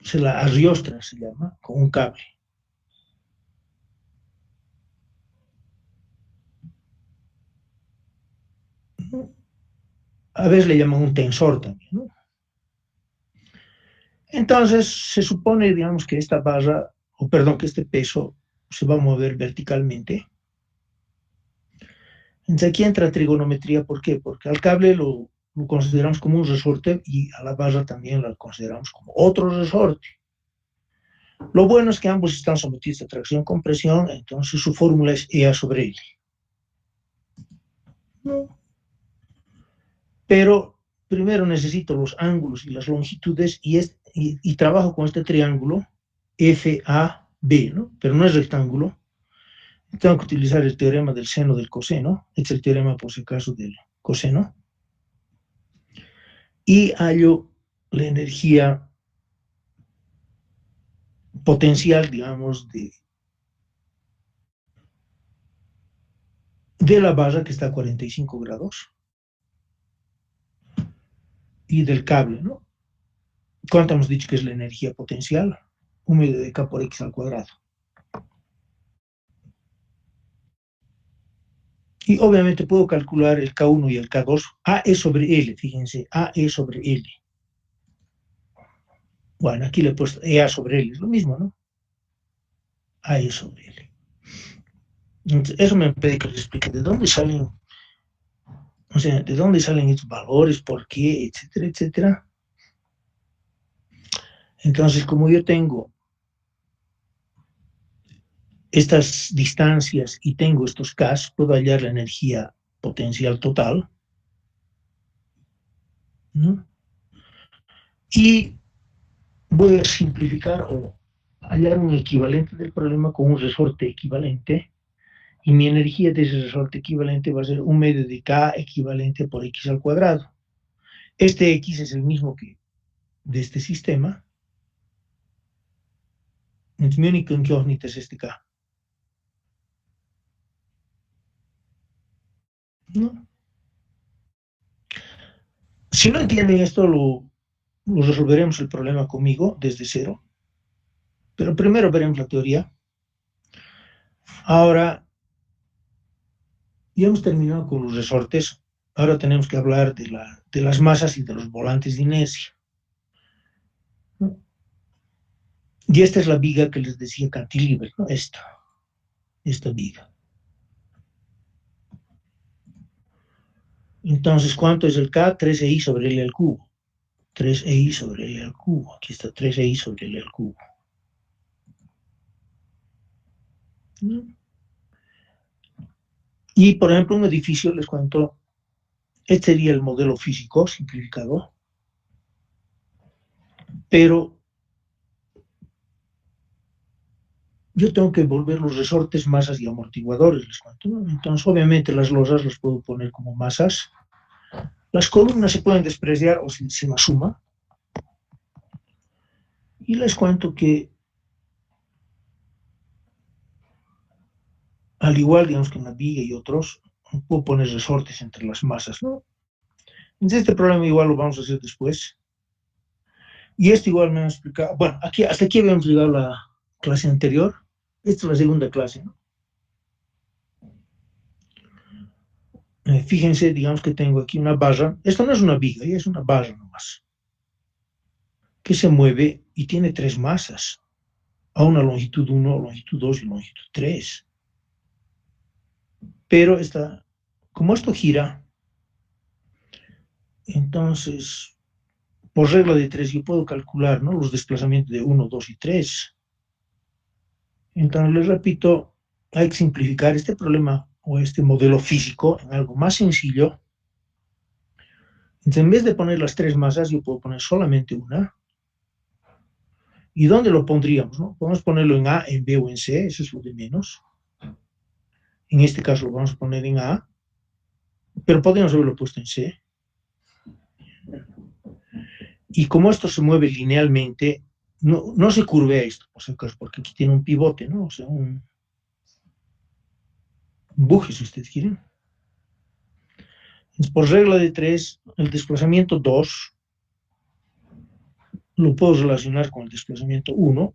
se la arriostra, se llama, con un cable. ¿No? A veces le llaman un tensor también, ¿no? Entonces, se supone, digamos, que esta barra, o perdón, que este peso se va a mover verticalmente. Entonces aquí entra trigonometría, ¿por qué? Porque al cable lo consideramos como un resorte y a la barra también la consideramos como otro resorte. Lo bueno es que ambos están sometidos a tracción-compresión, entonces su fórmula es EA sobre L. ¿No? Pero primero necesito los ángulos y las longitudes y trabajo con este triángulo FAB, ¿no? Pero no es rectángulo. Tengo que utilizar el teorema del seno del coseno. Este es el teorema, por si acaso, del coseno. Y hallo la energía potencial, digamos, de la barra que está a 45 grados y del cable, ¿no? ¿Cuánto hemos dicho que es la energía potencial? 1 medio de K por X al cuadrado. Y obviamente puedo calcular el K1 y el K2. AE sobre L, fíjense, AE sobre L. Bueno, aquí le he puesto EA sobre L, es lo mismo, ¿no? AE sobre L. Entonces, eso me pide que les explique de dónde salen, o sea, de dónde salen estos valores, por qué, etcétera, etcétera. Entonces, como yo tengo estas distancias y tengo estos Ks, puedo hallar la energía potencial total, ¿no? Y voy a simplificar o hallar un equivalente del problema con un resorte equivalente, y mi energía de ese resorte equivalente va a ser 1 medio de K equivalente por X al cuadrado. Este X es el mismo que de este sistema. Entonces, mi única incógnita es este K. ¿No? Si no entienden esto, lo resolveremos el problema conmigo desde cero. Pero primero veremos la teoría. Ahora, ya hemos terminado con los resortes. Ahora tenemos que hablar de las masas y de los volantes de inercia. ¿No? Y esta es la viga que les decía cantilever, ¿no? Esta viga. Entonces, ¿cuánto es el K? 3EI sobre L al cubo. 3EI sobre L al cubo. Aquí está 3EI sobre L al cubo. ¿No? Y, por ejemplo, un edificio, les cuento, este sería el modelo físico simplificado, pero yo tengo que volver los resortes masas y amortiguadores, les cuento, ¿no? Entonces, obviamente, las losas las puedo poner como masas. Las columnas se pueden despreciar o se las suma. Y les cuento que, al igual, digamos, que en la viga y otros, puedo poner resortes entre las masas, ¿no? Entonces, este problema igual lo vamos a hacer después. Y esto igual me han explicado. Bueno, aquí, hasta aquí habíamos llegado a la clase anterior. Esta es la segunda clase, ¿no? Fíjense, digamos que tengo aquí una barra, esto no es una viga, ya es una barra nomás, que se mueve y tiene tres masas, a una longitud 1, longitud 2 y longitud 3. Pero como esto gira, entonces, por regla de 3 yo puedo calcular, ¿no?, los desplazamientos de 1, 2 y 3. Entonces, les repito, hay que simplificar este problema o este modelo físico en algo más sencillo. Entonces, en vez de poner las tres masas, yo puedo poner solamente una. ¿Y dónde lo pondríamos, no? Podemos ponerlo en A, en B o en C, eso es lo de menos. En este caso lo vamos a poner en A, pero podríamos haberlo puesto en C. Y como esto se mueve linealmente, no se curvea esto, por si acaso, porque aquí tiene un pivote, ¿no? O sea, un buje, si ustedes quieren. Entonces, por regla de 3, el desplazamiento 2 lo puedo relacionar con el desplazamiento 1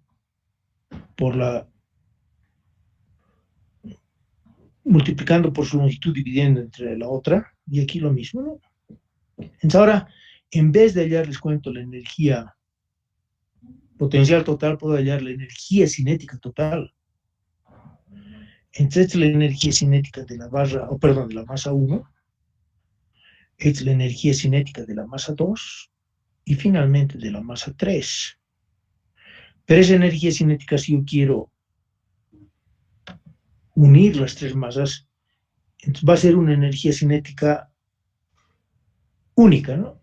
multiplicando por su longitud, dividiendo entre la otra, y aquí lo mismo, ¿no? Entonces ahora, en vez de hallar, les cuento, la energía potencial total, puedo hallar la energía cinética total. Entonces la energía cinética de la barra, o perdón, de la masa 1, es la energía cinética de la masa 2 y finalmente de la masa 3. Pero esa energía cinética, si yo quiero unir las tres masas, entonces va a ser una energía cinética única, ¿no?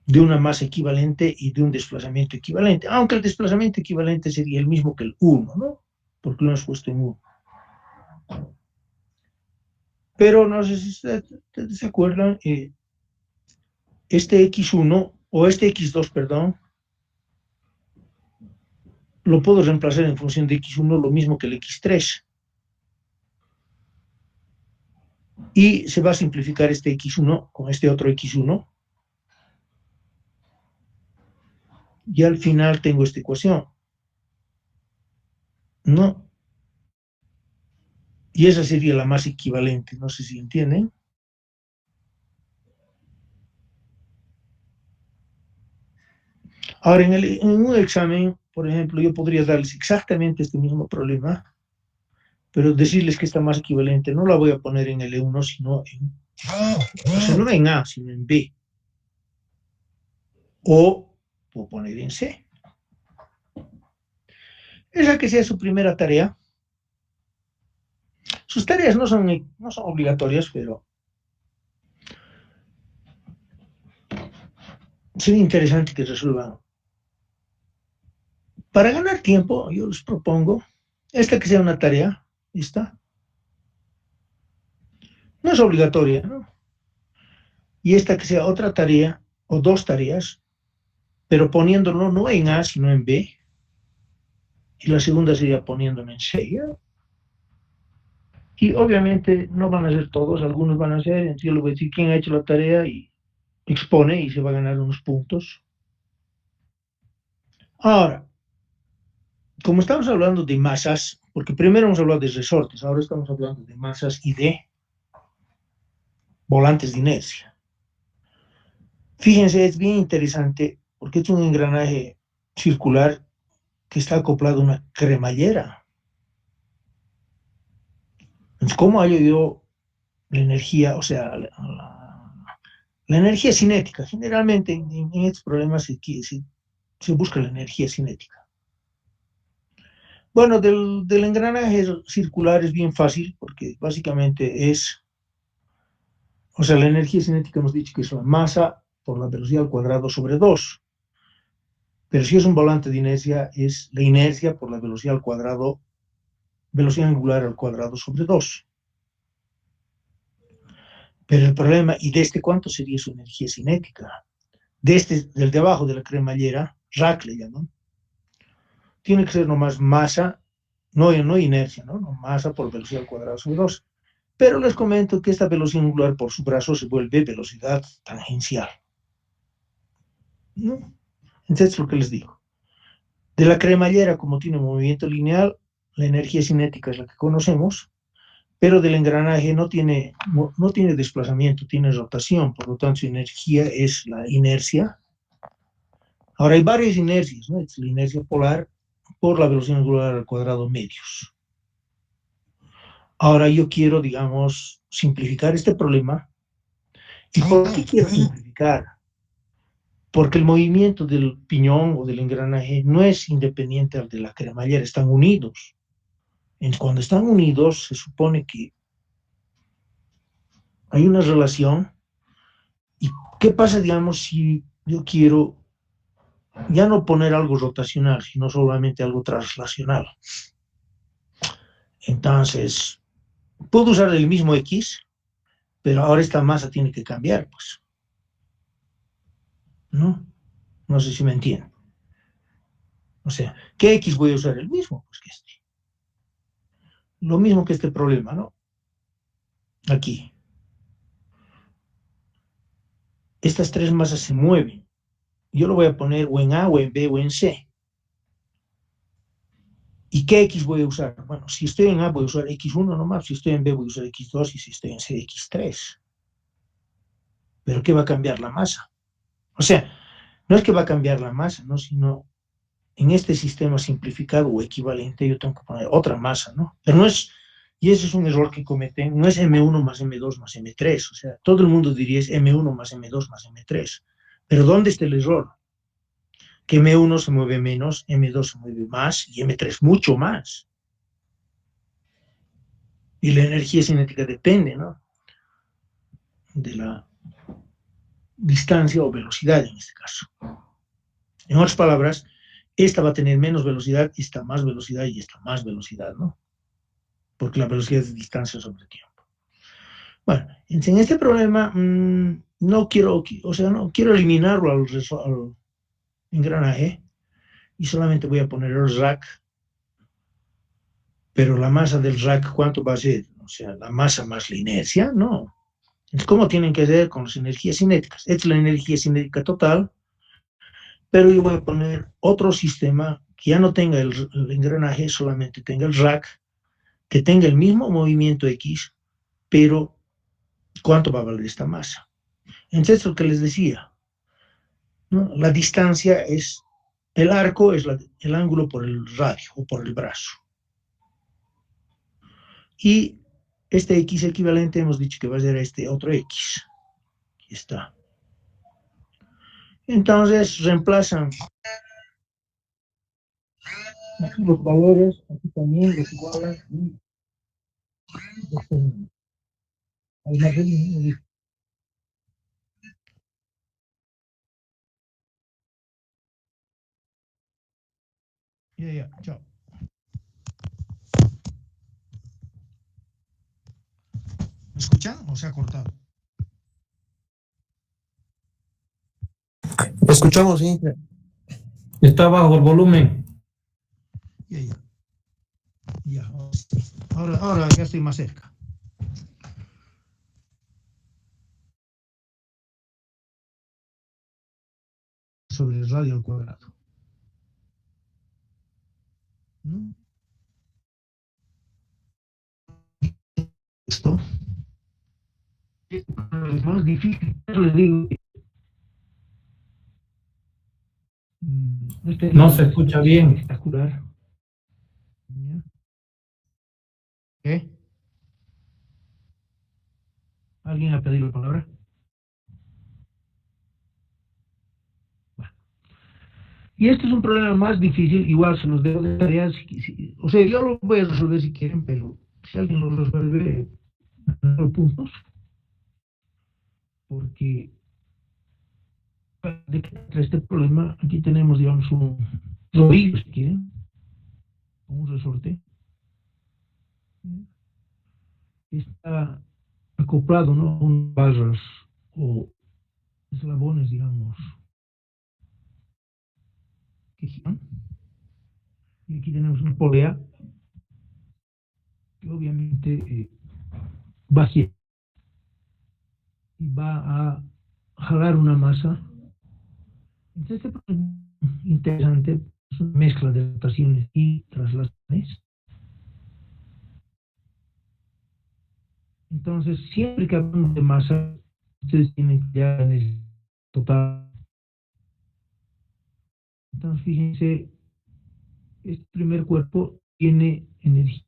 De una masa equivalente y de un desplazamiento equivalente, aunque el desplazamiento equivalente sería el mismo que el 1, ¿no? Porque lo hemos puesto en 1. Pero no sé si ustedes se acuerdan, este X1 o este X2, perdón, lo puedo reemplazar en función de X1 lo mismo que el X3. Y se va a simplificar este X1 con este otro X1. Y al final tengo esta ecuación. ¿No? Y esa sería la más equivalente. No sé si entienden. Ahora, en un examen, por ejemplo, yo podría darles exactamente este mismo problema, pero decirles que esta más equivalente no la voy a poner en L1, sino o sea, no en A, sino en B. O puedo poner en C. Esa que sea su primera tarea. Sus tareas no son obligatorias, pero sería interesante que resuelvan. Para ganar tiempo, yo les propongo esta que sea una tarea. ¿Está? No es obligatoria, ¿no? Y esta que sea otra tarea o dos tareas, pero poniéndolo no en A, sino en B. Y la segunda sería poniéndolo en C. ¿Ya? Y obviamente no van a ser todos, algunos van a ser, entonces yo le voy a decir quién ha hecho la tarea y expone y se va a ganar unos puntos. Ahora, como estamos hablando de masas, porque primero hemos hablado de resortes, ahora estamos hablando de masas y de volantes de inercia. Fíjense, es bien interesante porque es un engranaje circular que está acoplado a una cremallera. Entonces, ¿cómo hallo yo la energía, o sea, la energía cinética? Generalmente en estos problemas se busca la energía cinética. Bueno, del engranaje circular es bien fácil porque básicamente o sea, la energía cinética hemos dicho que es la masa por la velocidad al cuadrado sobre 2. Pero si es un volante de inercia, es la inercia por la velocidad al cuadrado, velocidad angular al cuadrado sobre 2. Pero el problema, ¿y cuánto sería su energía cinética? Del de abajo de la cremallera, rack le llaman, tiene que ser nomás masa, no inercia, ¿no? No masa por velocidad al cuadrado sobre 2. Pero les comento que esta velocidad angular por su brazo se vuelve velocidad tangencial, ¿no? Entonces es lo que les digo. De la cremallera, como tiene un movimiento lineal, la energía cinética es la que conocemos, pero del engranaje no tiene desplazamiento, tiene rotación, por lo tanto su energía es la inercia. Ahora hay varias inercias, ¿no? Es la inercia polar por la velocidad angular al cuadrado medios. Ahora yo quiero, digamos, simplificar este problema. ¿Y por qué quiero simplificar? Porque el movimiento del piñón o del engranaje no es independiente al de la cremallera, están unidos. Cuando están unidos, se supone que hay una relación. ¿Y qué pasa, digamos, si yo quiero ya no poner algo rotacional, sino solamente algo translacional? Entonces, puedo usar el mismo X, pero ahora esta masa tiene que cambiar, pues. ¿No? No sé si me entienden. O sea, ¿qué X voy a usar? El mismo, pues que este. Lo mismo que este problema, ¿no? Aquí. Estas tres masas se mueven. Yo lo voy a poner o en A, o en B, o en C. ¿Y qué X voy a usar? Bueno, si estoy en A voy a usar X1 nomás, si estoy en B voy a usar X2 y si estoy en C, X3. ¿Pero qué va a cambiar la masa? O sea, no es que va a cambiar la masa, ¿no? Sino en este sistema simplificado o equivalente yo tengo que poner otra masa, ¿no? Pero no es, y ese es un error que cometen, no es M1 más M2 más M3, o sea, todo el mundo diría es M1 más M2 más M3. Pero ¿dónde está el error? Que M1 se mueve menos, M2 se mueve más y M3 mucho más. Y la energía cinética depende, ¿no? De la distancia o velocidad en este caso. En otras palabras, esta va a tener menos velocidad, esta más velocidad y esta más velocidad, ¿no? Porque la velocidad es distancia sobre tiempo. Bueno, en este problema no quiero, o sea, no quiero eliminarlo al engranaje y solamente voy a poner el rack, pero la masa del rack, ¿cuánto va a ser? O sea, la masa más la inercia, no. Entonces, ¿cómo tienen que ser con las energías cinéticas? Esta es la energía cinética total, pero yo voy a poner otro sistema que ya no tenga el engranaje, solamente tenga el rack, que tenga el mismo movimiento X, pero ¿cuánto va a valer esta masa? Entonces, lo que les decía, ¿no? La distancia es, el arco es el ángulo por el radio o por el brazo. Y este X equivalente hemos dicho que va a ser este otro X. Aquí está. Entonces, reemplazan aquí los valores, aquí también los igualan y los además del mismo. Ya, chao. ¿Me escuchan o se ha cortado? Escuchamos, sí. Está bajo el volumen. Ya. Ya, ahora ya estoy más cerca. Sobre el radio al cuadrado. ¿No? Esto es más difícil, les digo. No se escucha bien. Espectacular. ¿Qué? ¿Alguien ha pedido la palabra? Bueno. Y este es un problema más difícil, igual se los dejo de tareas. O sea, yo lo voy a resolver si quieren, pero si alguien lo resuelve, no puntos. Porque de este problema, aquí tenemos, digamos, un rodillo, si quieren, un resorte. Está acoplado, ¿no? Con barras o eslabones, digamos, que giran. Y aquí tenemos una polea que obviamente va a girar y va a jalar una masa. Entonces, este es interesante, es una mezcla de rotaciones y traslaciones. Entonces, siempre que hablamos de masa, ustedes tienen que ya en el total. Entonces, fíjense, este primer cuerpo tiene energía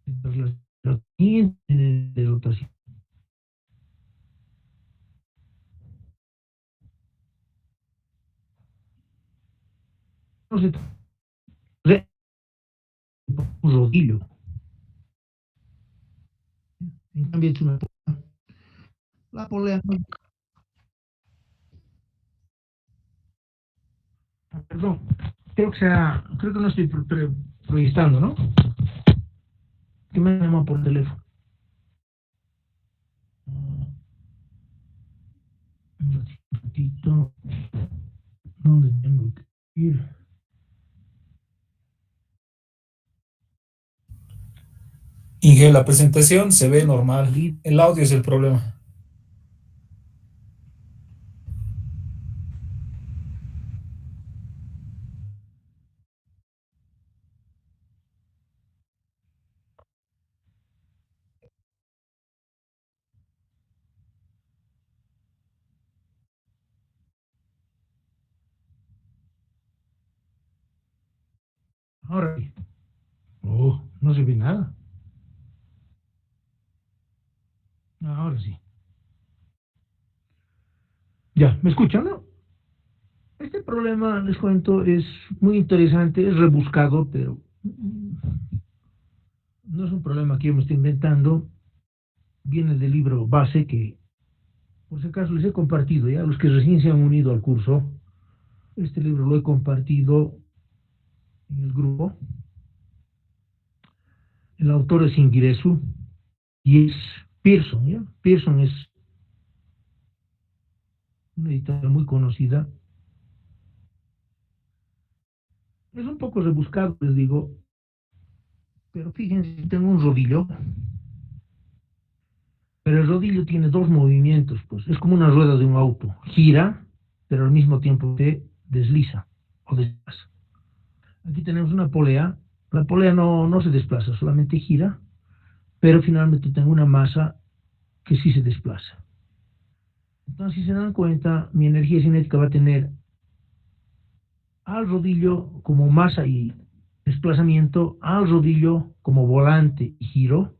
de traslación y de rotación. Entonces, un rodillo. En cambio, es una polea. La polea, perdón, creo que no estoy proyectando, ¿no? Que me llama por teléfono. Un ratito. ¿Dónde tengo que ir? Inge, la presentación se ve normal. El audio es el problema. Ahora sí. Oh, no se ve nada. Ahora sí. Ya, ¿me escuchan, no? Este problema, les cuento, es muy interesante, es rebuscado, pero no es un problema que yo me estoy inventando. Viene del libro base que, por si acaso, les he compartido ya, los que recién se han unido al curso. Este libro lo he compartido en el grupo. El autor es Ingresu y es Pearson, ¿ya? Pearson es una editorial muy conocida. Es un poco rebuscado, les digo, pero fíjense, tengo un rodillo, pero el rodillo tiene dos movimientos, pues es como una rueda de un auto, gira, pero al mismo tiempo se desliza o desplaza. Aquí tenemos una polea, la polea no se desplaza, solamente gira, pero finalmente tengo una masa que sí se desplaza. Entonces, si se dan cuenta, mi energía cinética va a tener al rodillo como masa y desplazamiento, al rodillo como volante y giro,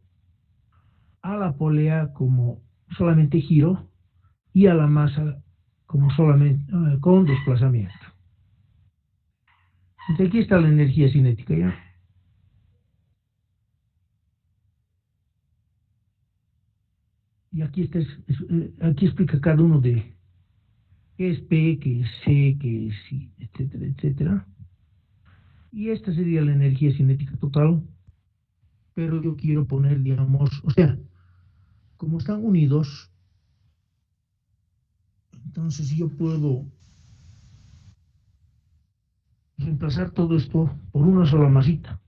a la polea como solamente giro y a la masa como solamente con desplazamiento. Entonces aquí está la energía cinética, ¿ya? Y aquí aquí explica cada uno de qué es P, qué es C, qué es I, etcétera, etcétera. Y esta sería la energía cinética total, pero yo quiero poner, digamos, o sea, como están unidos, entonces yo puedo reemplazar todo esto por una sola masita.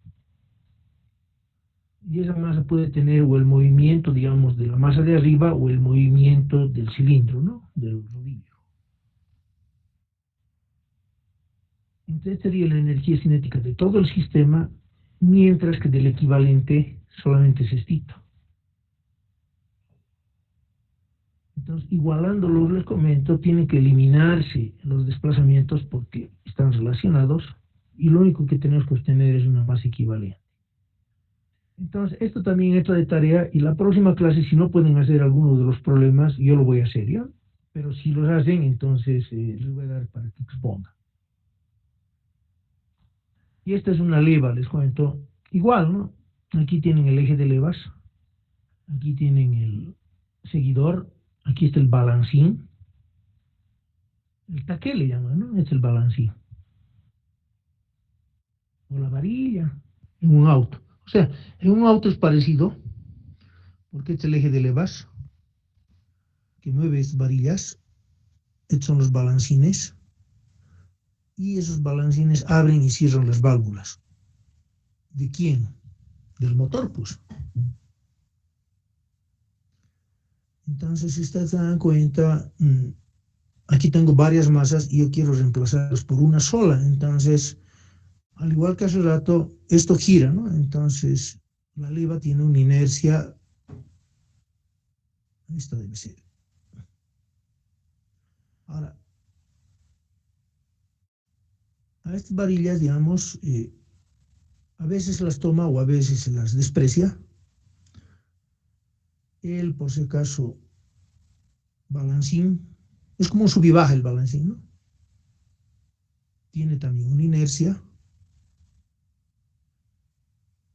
Y esa masa puede tener o el movimiento, digamos, de la masa de arriba o el movimiento del cilindro, ¿no? Del rodillo. Entonces sería la energía cinética de todo el sistema, mientras que del equivalente solamente es estito. Entonces, igualándolos, les comento, tienen que eliminarse los desplazamientos porque están relacionados y lo único que tenemos que obtener es una masa equivalente. Entonces, esto también entra de tarea y la próxima clase, si no pueden hacer alguno de los problemas, yo lo voy a hacer, ¿ya? Pero si los hacen, entonces les voy a dar para que expongan. Y esta es una leva, les cuento. Igual, ¿no? Aquí tienen el eje de levas. Aquí tienen el seguidor. Aquí está el balancín. El taqué le llaman, ¿no? Este es el balancín. O la varilla. En un auto. O sea, en un auto es parecido. Porque este es el eje de levas. Que mueve estas varillas. Estos son los balancines. Y esos balancines abren y cierran las válvulas. ¿De quién? Del motor, pues. Entonces, si ustedes se dan cuenta, aquí tengo varias masas y yo quiero reemplazarlas por una sola. Entonces, al igual que hace rato, esto gira, ¿no? Entonces, la leva tiene una inercia, esto debe ser. Ahora, a estas varillas, digamos, a veces las toma o a veces las desprecia. El, por si acaso, balancín, es como un sub y baja el balancín, ¿no? Tiene también una inercia.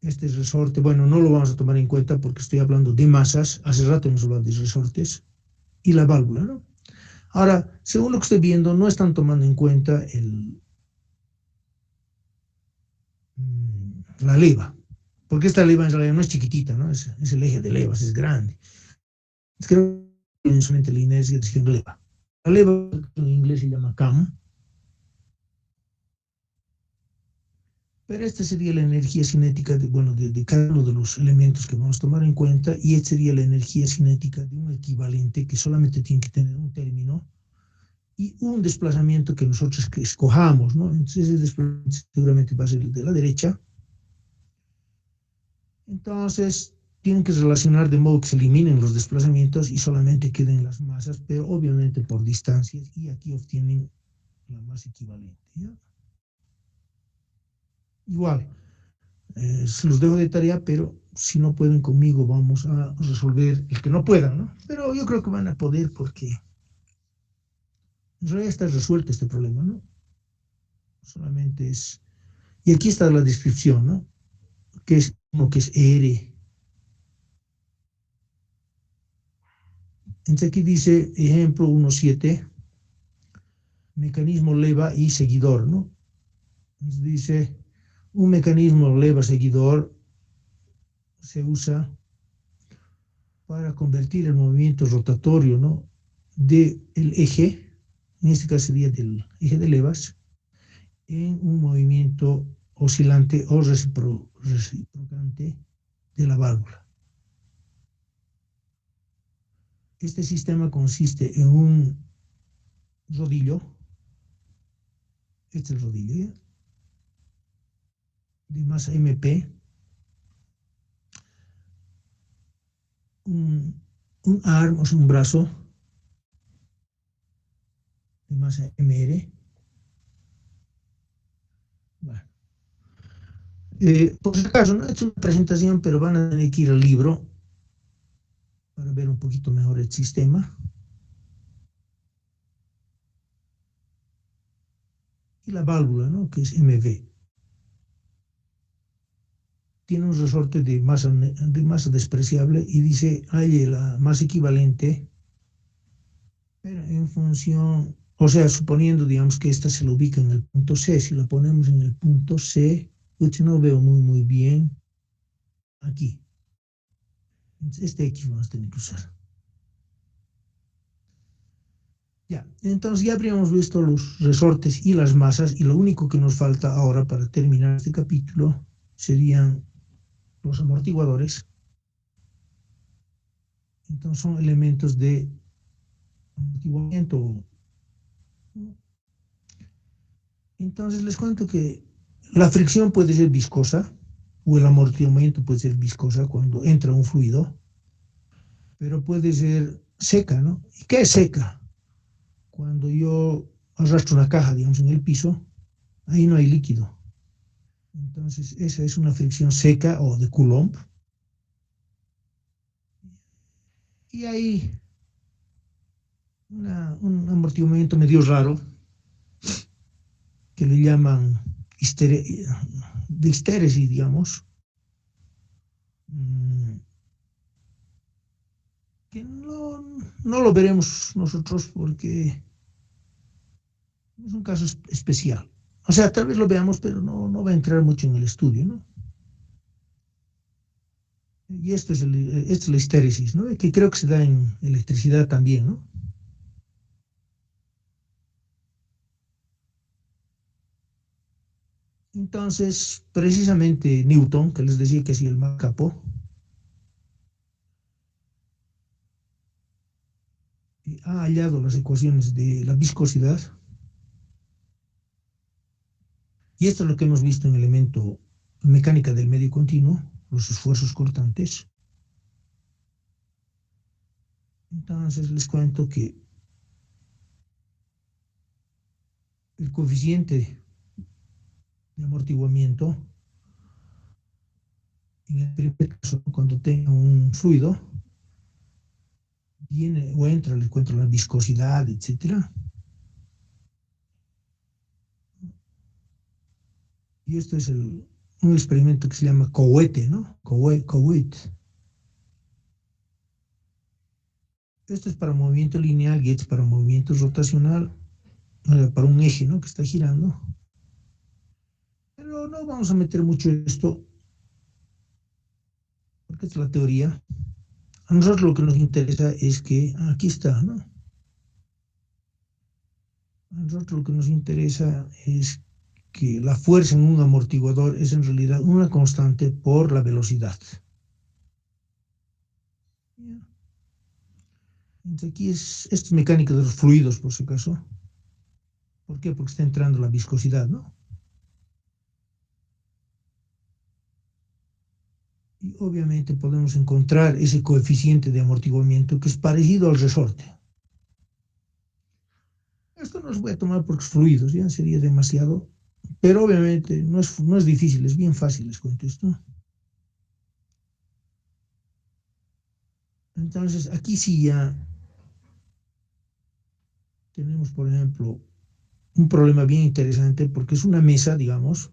Este resorte, bueno, no lo vamos a tomar en cuenta porque estoy hablando de masas. Hace rato hemos hablado de resortes. Y la válvula, ¿no? Ahora, según lo que estoy viendo, no están tomando en cuenta la leva. Porque esta leva en realidad no es chiquitita, ¿no? Es el eje de levas, es grande. Creo que solamente la inercia de leva. La leva en inglés se llama cam. Pero esta sería la energía cinética de cada uno de los elementos que vamos a tomar en cuenta, y esta sería la energía cinética de un equivalente que solamente tiene que tener un término y un desplazamiento que nosotros escojamos, ¿no? Entonces ese desplazamiento seguramente va a ser el de la derecha. Entonces tienen que relacionar de modo que se eliminen los desplazamientos y solamente queden las masas, pero obviamente por distancias, y aquí obtienen la masa equivalente, ¿ya? Igual, se los dejo de tarea, pero si no pueden conmigo, vamos a resolver el que no puedan, ¿no? Pero yo creo que van a poder porque en realidad está resuelto este problema, ¿no? Solamente es... Y aquí está la descripción, ¿no? Que es uno que es R. Entonces aquí dice, ejemplo 1.7, mecanismo leva y seguidor, ¿no? Entonces dice, un mecanismo leva-seguidor se usa para convertir el movimiento rotatorio, ¿no?, del eje, en este caso sería del eje de levas, en un movimiento oscilante o reciprocante de la válvula. Este sistema consiste en un rodillo, este es el rodillo, ¿ya?, de masa MP, un arm, o sea, un brazo de masa MR. Bueno, por si acaso, no he hecho una presentación, pero van a tener que ir al libro para ver un poquito mejor el sistema. Y la válvula, ¿no?, que es MV. Tiene un resorte de masa despreciable y dice, hay la masa equivalente, pero en función, o sea, suponiendo, digamos, que esta se lo ubica en el punto C. Si la ponemos en el punto C, yo no veo muy bien aquí. Este X vamos a tener que usar. Ya, entonces ya habríamos visto los resortes y las masas, y lo único que nos falta ahora para terminar este capítulo serían los amortiguadores. Entonces son elementos de amortiguamiento. Entonces les cuento que la fricción puede ser viscosa, o el amortiguamiento puede ser viscosa cuando entra un fluido, pero puede ser seca, ¿no? ¿Y qué es seca? Cuando yo arrastro una caja, digamos, en el piso, ahí no hay líquido. Entonces esa es una fricción seca o de Coulomb. Y hay un amortiguamiento medio raro que le llaman de histéresis, digamos, que no lo veremos nosotros porque es un caso especial. O sea, tal vez lo veamos, pero no va a entrar mucho en el estudio, ¿no? Y esta es la histéresis, ¿no?, que creo que se da en electricidad también, ¿no? Entonces, precisamente Newton, que les decía que hacía el mal capo, ha hallado las ecuaciones de la viscosidad, y esto es lo que hemos visto en elemento mecánica del medio continuo, los esfuerzos cortantes. Entonces les cuento que el coeficiente de amortiguamiento, en el primer caso, cuando tenga un fluido, viene o entra, les cuento la viscosidad, etcétera. Y esto es un experimento que se llama Couette, ¿no? Couette. Esto es para movimiento lineal y esto es para movimiento rotacional, para un eje, ¿no? Que está girando. Pero no vamos a meter mucho en esto, porque esta es la teoría. A nosotros lo que nos interesa es que, aquí está, ¿no? A nosotros lo que nos interesa es que la fuerza en un amortiguador es en realidad una constante por la velocidad. Entonces aquí esto es mecánica de los fluidos, por si acaso. ¿Por qué? Porque está entrando la viscosidad, ¿no? Y obviamente podemos encontrar ese coeficiente de amortiguamiento que es parecido al resorte. Esto no los voy a tomar porque es fluidos, ya sería demasiado, pero obviamente no es difícil, es bien fácil, les cuento esto. Entonces aquí sí ya tenemos, por ejemplo, un problema bien interesante porque es una mesa, digamos,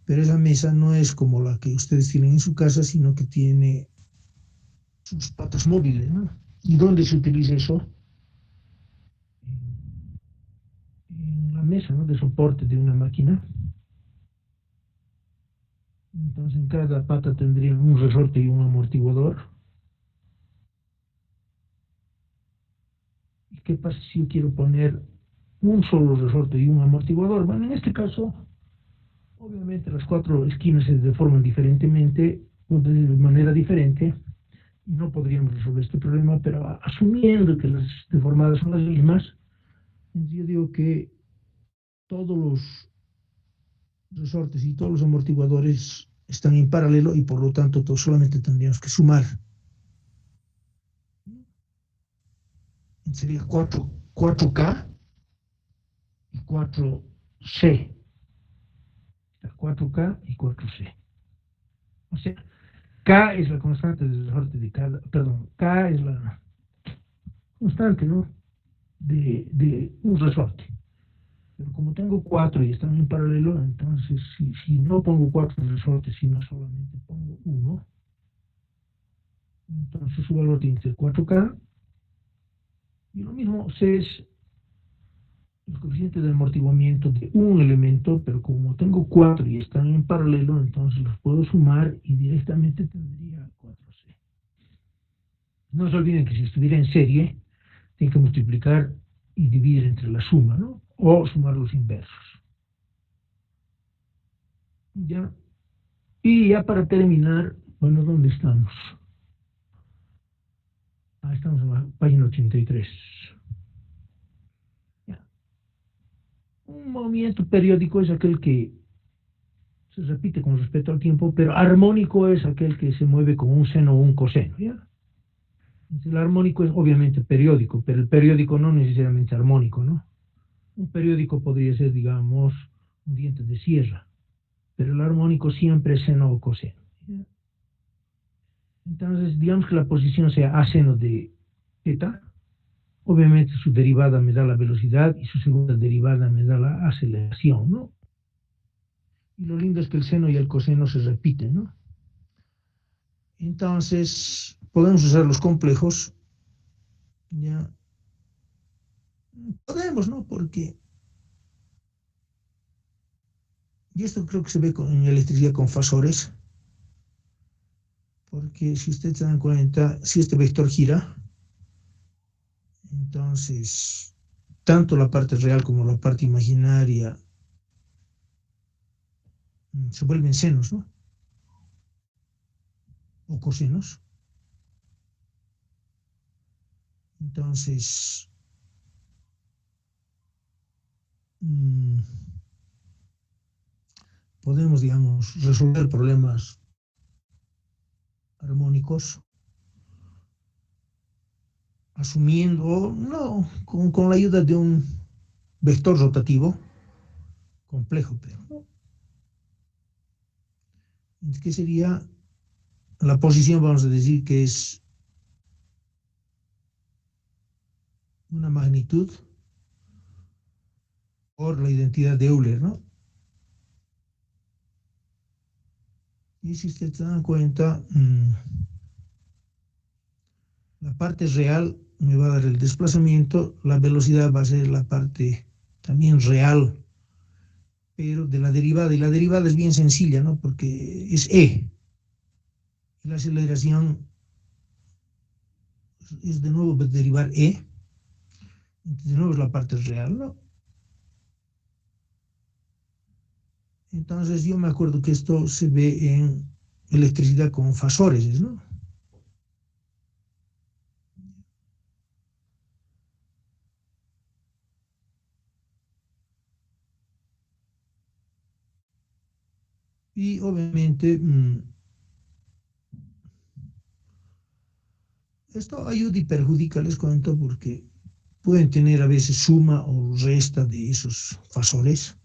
pero esa mesa no es como la que ustedes tienen en su casa, sino que tiene sus patas móviles, ¿no? ¿Y dónde se utiliza eso? En la mesa, ¿no? De soporte de una máquina. Entonces en cada pata tendría un resorte y un amortiguador. ¿Y qué pasa si yo quiero poner un solo resorte y un amortiguador? Bueno, en este caso, obviamente las cuatro esquinas se deforman diferentemente, de manera diferente, y no podríamos resolver este problema, pero asumiendo que las deformadas son las mismas, yo digo que todos los resortes y todos los amortiguadores están en paralelo y por lo tanto solamente tendríamos que sumar. Sería 4K y 4C. 4K y 4C. O sea, K es la constante del resorte de cada, perdón, K es la constante, ¿no? De un resorte. Pero como tengo 4 y están en paralelo, entonces si no pongo 4 resortes, sino solamente pongo 1, entonces su valor tiene que ser 4K. Y lo mismo C es el coeficiente de amortiguamiento de un elemento, pero como tengo 4 y están en paralelo, entonces los puedo sumar y directamente tendría 4C. No se olviden que si estuviera en serie, tienen que multiplicar y dividir entre la suma, ¿no? O sumar los inversos. ¿Ya? Y ya para terminar, bueno, ¿dónde estamos? Estamos en la página 83. ¿Ya? Un movimiento periódico es aquel que se repite con respecto al tiempo, pero armónico es aquel que se mueve con un seno o un coseno, ¿ya? El armónico es obviamente periódico, pero el periódico no necesariamente armónico, ¿no? Un periódico podría ser, digamos, un diente de sierra, pero el armónico siempre es seno o coseno. ¿Ya? Entonces, digamos que la posición sea a seno de θ, obviamente su derivada me da la velocidad y su segunda derivada me da la aceleración, ¿no? Y lo lindo es que el seno y el coseno se repiten, ¿no? Entonces, podemos usar los complejos, ¿ya? Podemos, ¿no? Porque, y esto creo que se ve en electricidad con fasores, porque si ustedes se dan cuenta, si este vector gira, entonces, tanto la parte real como la parte imaginaria se vuelven senos, ¿no? O cosenos. Entonces, podemos, digamos, resolver problemas armónicos, asumiendo, no, con la ayuda de un vector rotativo, complejo, pero, ¿no? ¿Qué sería la posición? Vamos a decir que es una magnitud por la identidad de Euler, ¿no? Y si ustedes se dan cuenta, la parte real me va a dar el desplazamiento, la velocidad va a ser la parte también real, pero de la derivada, y la derivada es bien sencilla, ¿no? Porque es E, y la aceleración es de nuevo derivar E, de nuevo es la parte real, ¿no? Entonces yo me acuerdo que esto se ve en electricidad con fasores, ¿no? Y obviamente esto ayuda y perjudica, les cuento, porque pueden tener a veces suma o resta de esos fasores.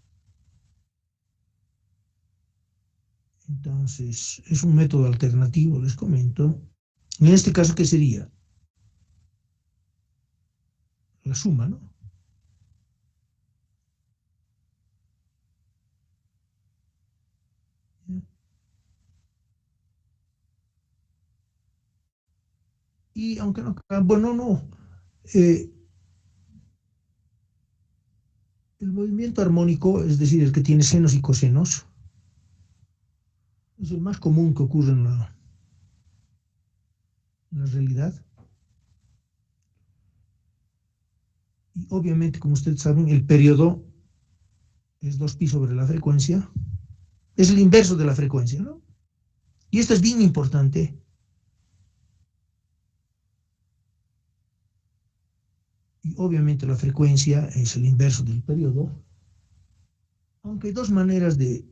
Entonces, es un método alternativo, les comento. En este caso, ¿qué sería? La suma, ¿no? Y aunque no, bueno, no, eh, el movimiento armónico, es decir, el que tiene senos y cosenos, es el más común que ocurre en la realidad. Y obviamente, como ustedes saben, el periodo es 2pi sobre la frecuencia, es el inverso de la frecuencia, ¿no? Y esto es bien importante. Y obviamente la frecuencia es el inverso del periodo, aunque hay dos maneras de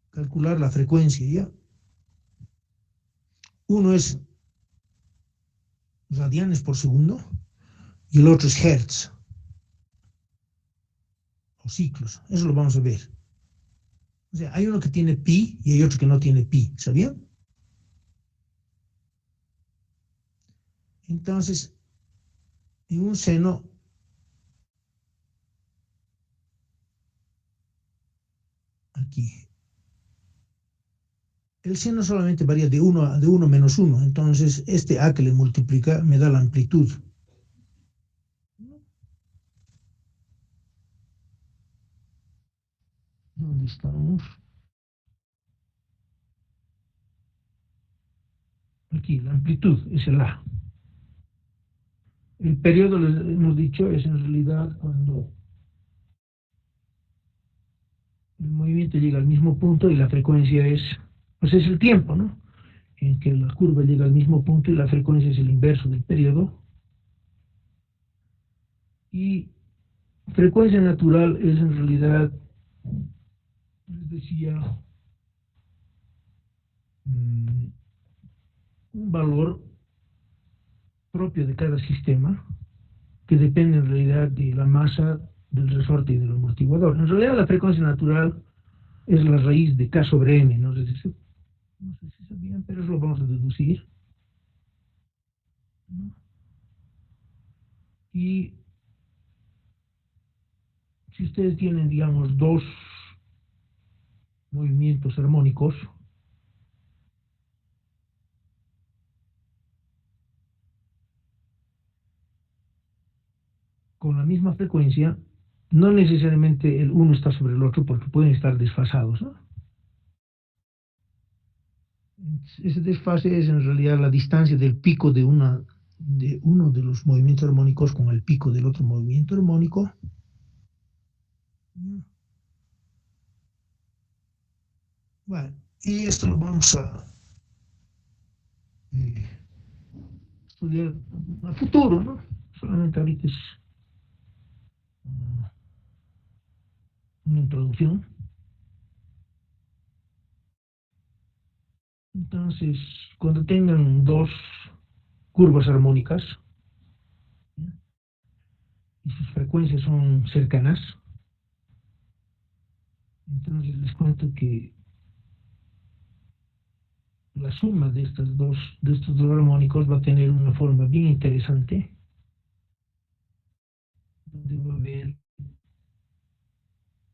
calcular la frecuencia, ¿ya? Uno es radianes por segundo y el otro es hertz o ciclos. Eso lo vamos a ver. O sea, hay uno que tiene pi y hay otro que no tiene pi, ¿sabían? Entonces, en un seno, aquí, el seno solamente varía de 1 menos 1. Entonces, este a que le multiplica me da la amplitud. ¿Dónde estamos? Aquí, la amplitud es el a. El periodo, les hemos dicho, es en realidad cuando el movimiento llega al mismo punto y la frecuencia es, pues es el tiempo, ¿no? En que la curva llega al mismo punto y la frecuencia es el inverso del periodo. Y frecuencia natural es en realidad, les decía, un valor propio de cada sistema que depende en realidad de la masa del resorte y del amortiguador. En realidad la frecuencia natural es la raíz de K sobre M, no sé si sabían, pero eso lo vamos a deducir, ¿no? Y si ustedes tienen, digamos, dos movimientos armónicos, con la misma frecuencia, no necesariamente el uno está sobre el otro porque pueden estar desfasados, ¿no? Ese desfase es en realidad la distancia del pico de uno de los movimientos armónicos con el pico del otro movimiento armónico. Bueno, y esto lo vamos a eh, estudiar a futuro, ¿no? Solamente ahorita es una introducción. Entonces, cuando tengan dos curvas armónicas, ¿ya? Y sus frecuencias son cercanas, entonces les cuento que la suma de estos dos armónicos va a tener una forma bien interesante, donde va a haber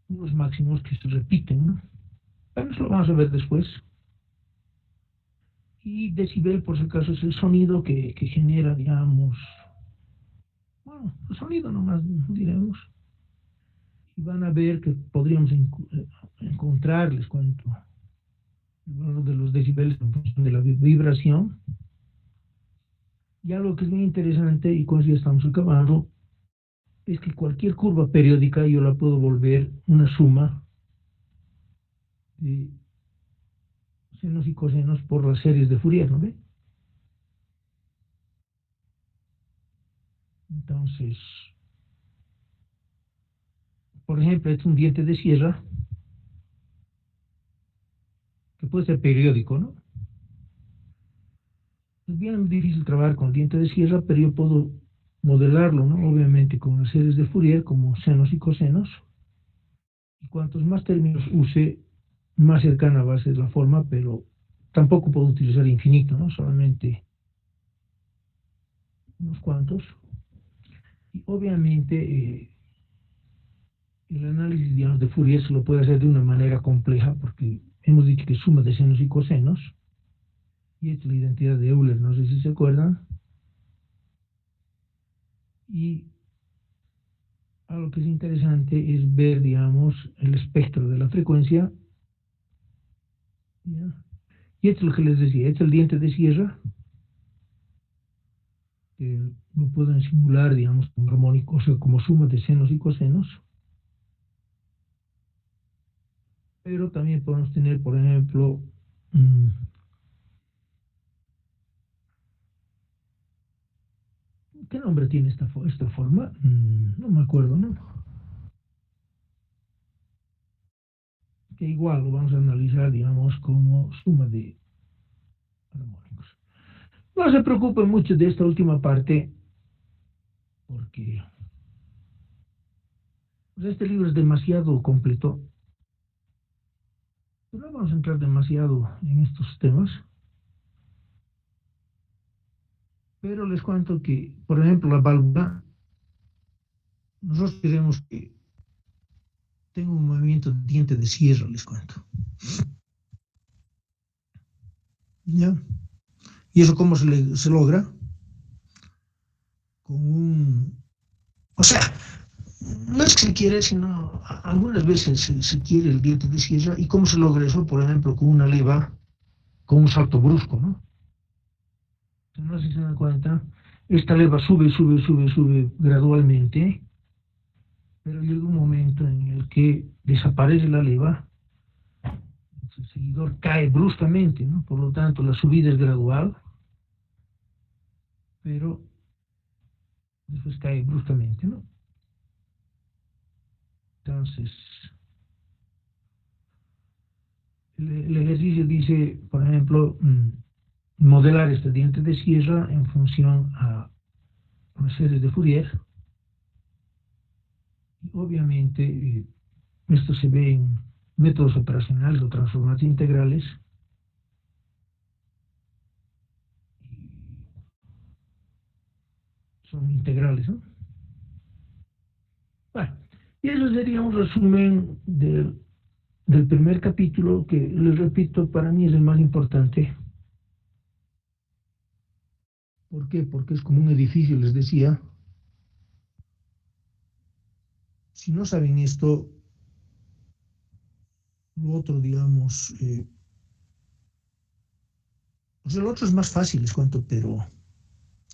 unos máximos que se repiten, ¿no? Pero eso lo vamos a ver después. Y decibel, por si acaso, es el sonido que genera, digamos, bueno, el sonido nomás, diremos. Y van a ver que podríamos encontrarles cuánto el valor de los decibeles en función de la vibración. Y algo que es muy interesante, y con eso ya estamos acabando, es que cualquier curva periódica yo la puedo volver una suma de senos y cosenos por las series de Fourier, ¿no ve? Entonces, por ejemplo, este es un diente de sierra que puede ser periódico, ¿no? Es bien difícil trabajar con el diente de sierra, pero yo puedo modelarlo, ¿no? Obviamente con las series de Fourier como senos y cosenos. Y cuantos más términos use, más cercana va a ser la forma, pero tampoco puedo utilizar infinito, ¿no? Solamente unos cuantos. Y obviamente el análisis, digamos, de Fourier se lo puede hacer de una manera compleja, porque hemos dicho que suma de senos y cosenos, y esta es la identidad de Euler, no sé si se acuerdan. Y algo que es interesante es ver, digamos, el espectro de la frecuencia, ¿ya? Y esto es lo que les decía, este es el diente de sierra, que lo pueden simular, digamos, como armónico, o sea, como suma de senos y cosenos. Pero también podemos tener, por ejemplo, ¿qué nombre tiene esta forma? No me acuerdo, ¿no? Que igual lo vamos a analizar, digamos, como suma de armónicos. No se preocupen mucho de esta última parte, porque pues, este libro es demasiado completo. Pero no vamos a entrar demasiado en estos temas. Pero les cuento que, por ejemplo, la válvula, nosotros queremos que tenga un movimiento de diente de sierra, les cuento. ¿Ya? ¿Y eso cómo se logra? Con un... O sea, no es que se quiere, sino algunas veces se quiere el diente de sierra. ¿Y cómo se logra eso? Por ejemplo, con una leva, con un salto brusco, ¿no? No sé si se dan cuenta. Esta leva sube, sube, sube, sube gradualmente, pero llega un momento en el que desaparece la leva, el seguidor cae bruscamente, ¿no? Por lo tanto, la subida es gradual, pero después cae bruscamente, ¿no? Entonces, el ejercicio dice, por ejemplo, modelar este diente de sierra en función a una serie de Fourier. Y obviamente, esto se ve en métodos operacionales o transformadas integrales. Son integrales, ¿no? Bueno, y eso sería un resumen del primer capítulo, que les repito, para mí es el más importante. ¿Por qué? Porque es como un edificio, les decía. Si no saben esto, lo otro, digamos, o sea, lo otro es más fácil, les cuento, pero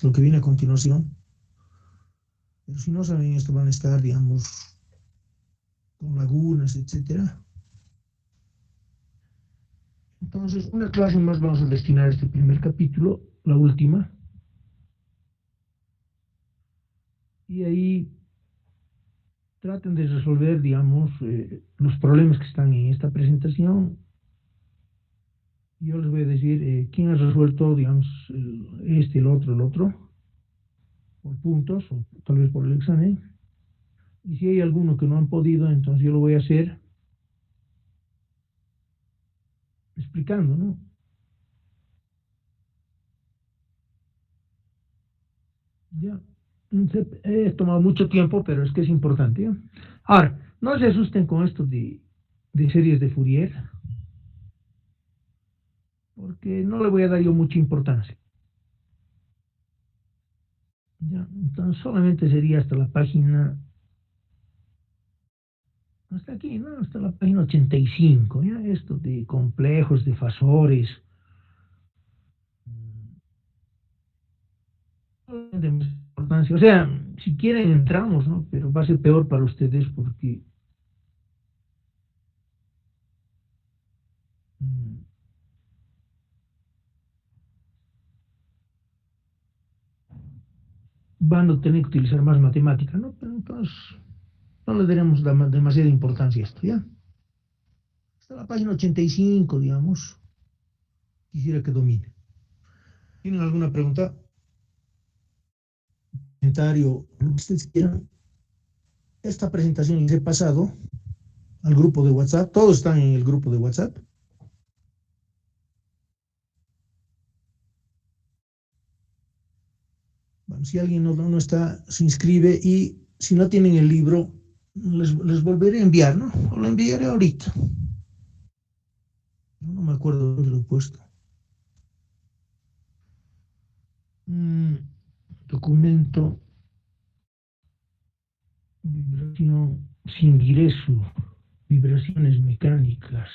lo que viene a continuación. Pero si no saben esto, van a estar, digamos, con lagunas, etcétera. Entonces, una clase más vamos a destinar a este primer capítulo, la última. Y ahí traten de resolver, digamos, los problemas que están en esta presentación Yo les voy a decir quién ha resuelto, digamos, el otro, por puntos, o tal vez por el examen. Y si hay alguno que no han podido, entonces yo lo voy a hacer explicando, ¿no? Ya. He tomado mucho tiempo, pero es que es importante, ¿ya? Ahora, no se asusten con esto de series de Fourier, porque no le voy a dar yo mucha importancia. Ya, entonces solamente sería hasta la página, hasta aquí, ¿no? Hasta la página 85, ¿ya? Esto de complejos, de fasores. De más importancia. O sea, si quieren entramos, ¿no? Pero va a ser peor para ustedes porque mm, van a tener que utilizar más matemática, ¿no? Pero entonces no le daremos demasiada importancia a esto, ¿ya? Hasta la página 85, digamos, quisiera que domine. ¿Tienen alguna pregunta? Comentario, lo que ustedes quieran. Esta presentación les he pasado al grupo de WhatsApp. Todos están en el grupo de WhatsApp. Bueno, si alguien no está, se inscribe y si no tienen el libro, les volveré a enviar, ¿no? O lo enviaré ahorita. No me acuerdo dónde lo he puesto. Documento, vibración sin ingreso, vibraciones mecánicas.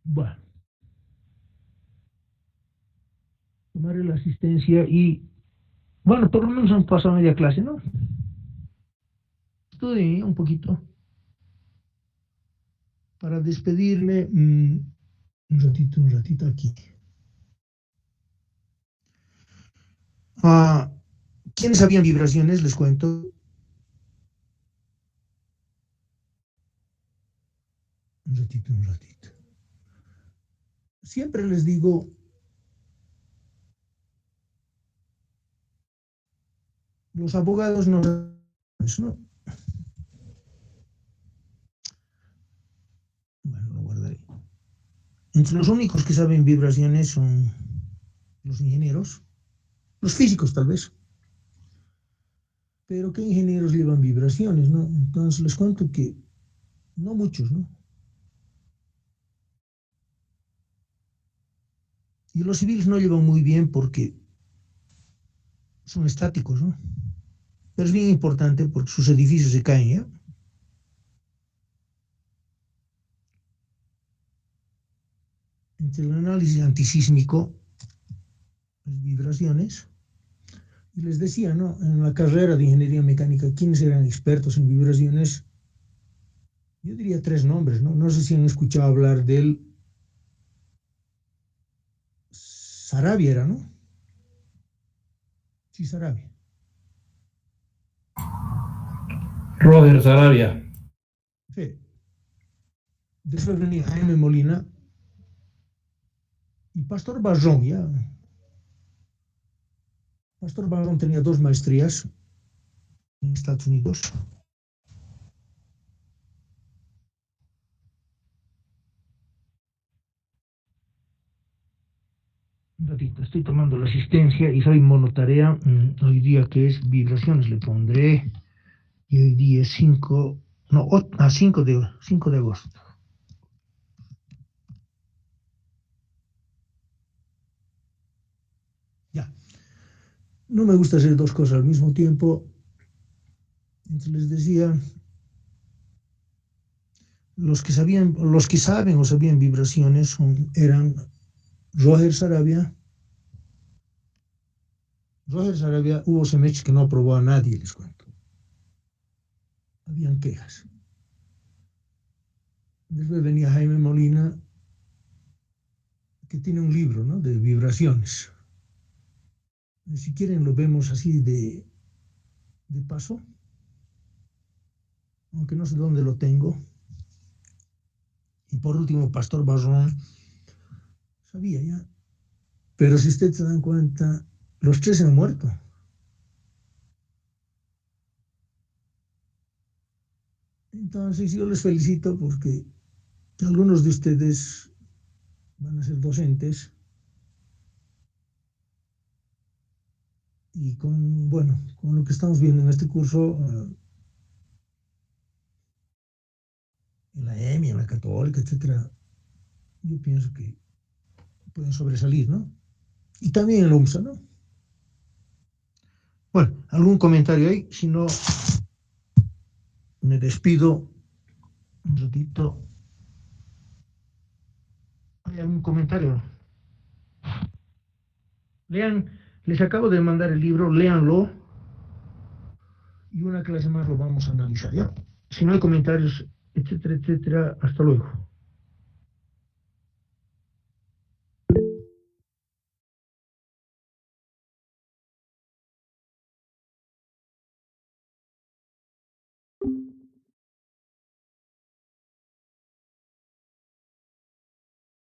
Bueno, tomaré la asistencia y, bueno, por lo menos han pasado media clase, ¿no? Estudié un poquito para despedirme. Un ratito aquí. ¿Quiénes sabían vibraciones? Les cuento. Un ratito. Siempre les digo, los abogados no saben eso, ¿no? Bueno, lo guardaré. Entre los únicos que saben vibraciones son los ingenieros, los físicos tal vez. Pero ¿qué ingenieros llevan vibraciones, no? Entonces les cuento que no muchos, ¿no? Y los civiles no llevan muy bien porque son estáticos, ¿no? Pero es bien importante porque sus edificios se caen, ¿ya? Entre el análisis antisísmico, las vibraciones, y les decía, ¿no? En la carrera de ingeniería mecánica, ¿quiénes eran expertos en vibraciones? Yo diría tres nombres, ¿no? No sé si han escuchado hablar del Sarabia, era, ¿no? Sí, Sarabia. Roger Sarabia. Sí. Después venía Jaime Molina y Pastor Barrón, ya. Pastor Barrón tenía 2 maestrías en Estados Unidos. Un ratito, estoy tomando la asistencia y soy monotarea. Hoy día que es vibraciones le pondré. Y hoy día es 5, no, 5 de agosto. Ya. No me gusta hacer 2 cosas al mismo tiempo. Entonces les decía, los que saben o sabían vibraciones eran Roger Sarabia. Roger Sarabia hubo semestres que no aprobó a nadie, les cuento. Habían quejas. Después venía Jaime Molina, que tiene un libro, ¿no? De vibraciones. Si quieren lo vemos así de de paso, aunque no sé dónde lo tengo. Y por último, Pastor Barrón, sabía ya. Pero si ustedes se dan cuenta, los tres han muerto. Entonces yo les felicito porque algunos de ustedes van a ser docentes y con lo que estamos viendo en este curso, en la EMI, en la Católica, etcétera, yo pienso que pueden sobresalir, ¿no? Y también en la UMSA, ¿no? Bueno, ¿algún comentario ahí? Si no, me despido un ratito. ¿Hay algún comentario? Lean, les acabo de mandar el libro, léanlo y una clase más lo vamos a analizar, ¿ya? Si no hay comentarios, etcétera, etcétera, hasta luego.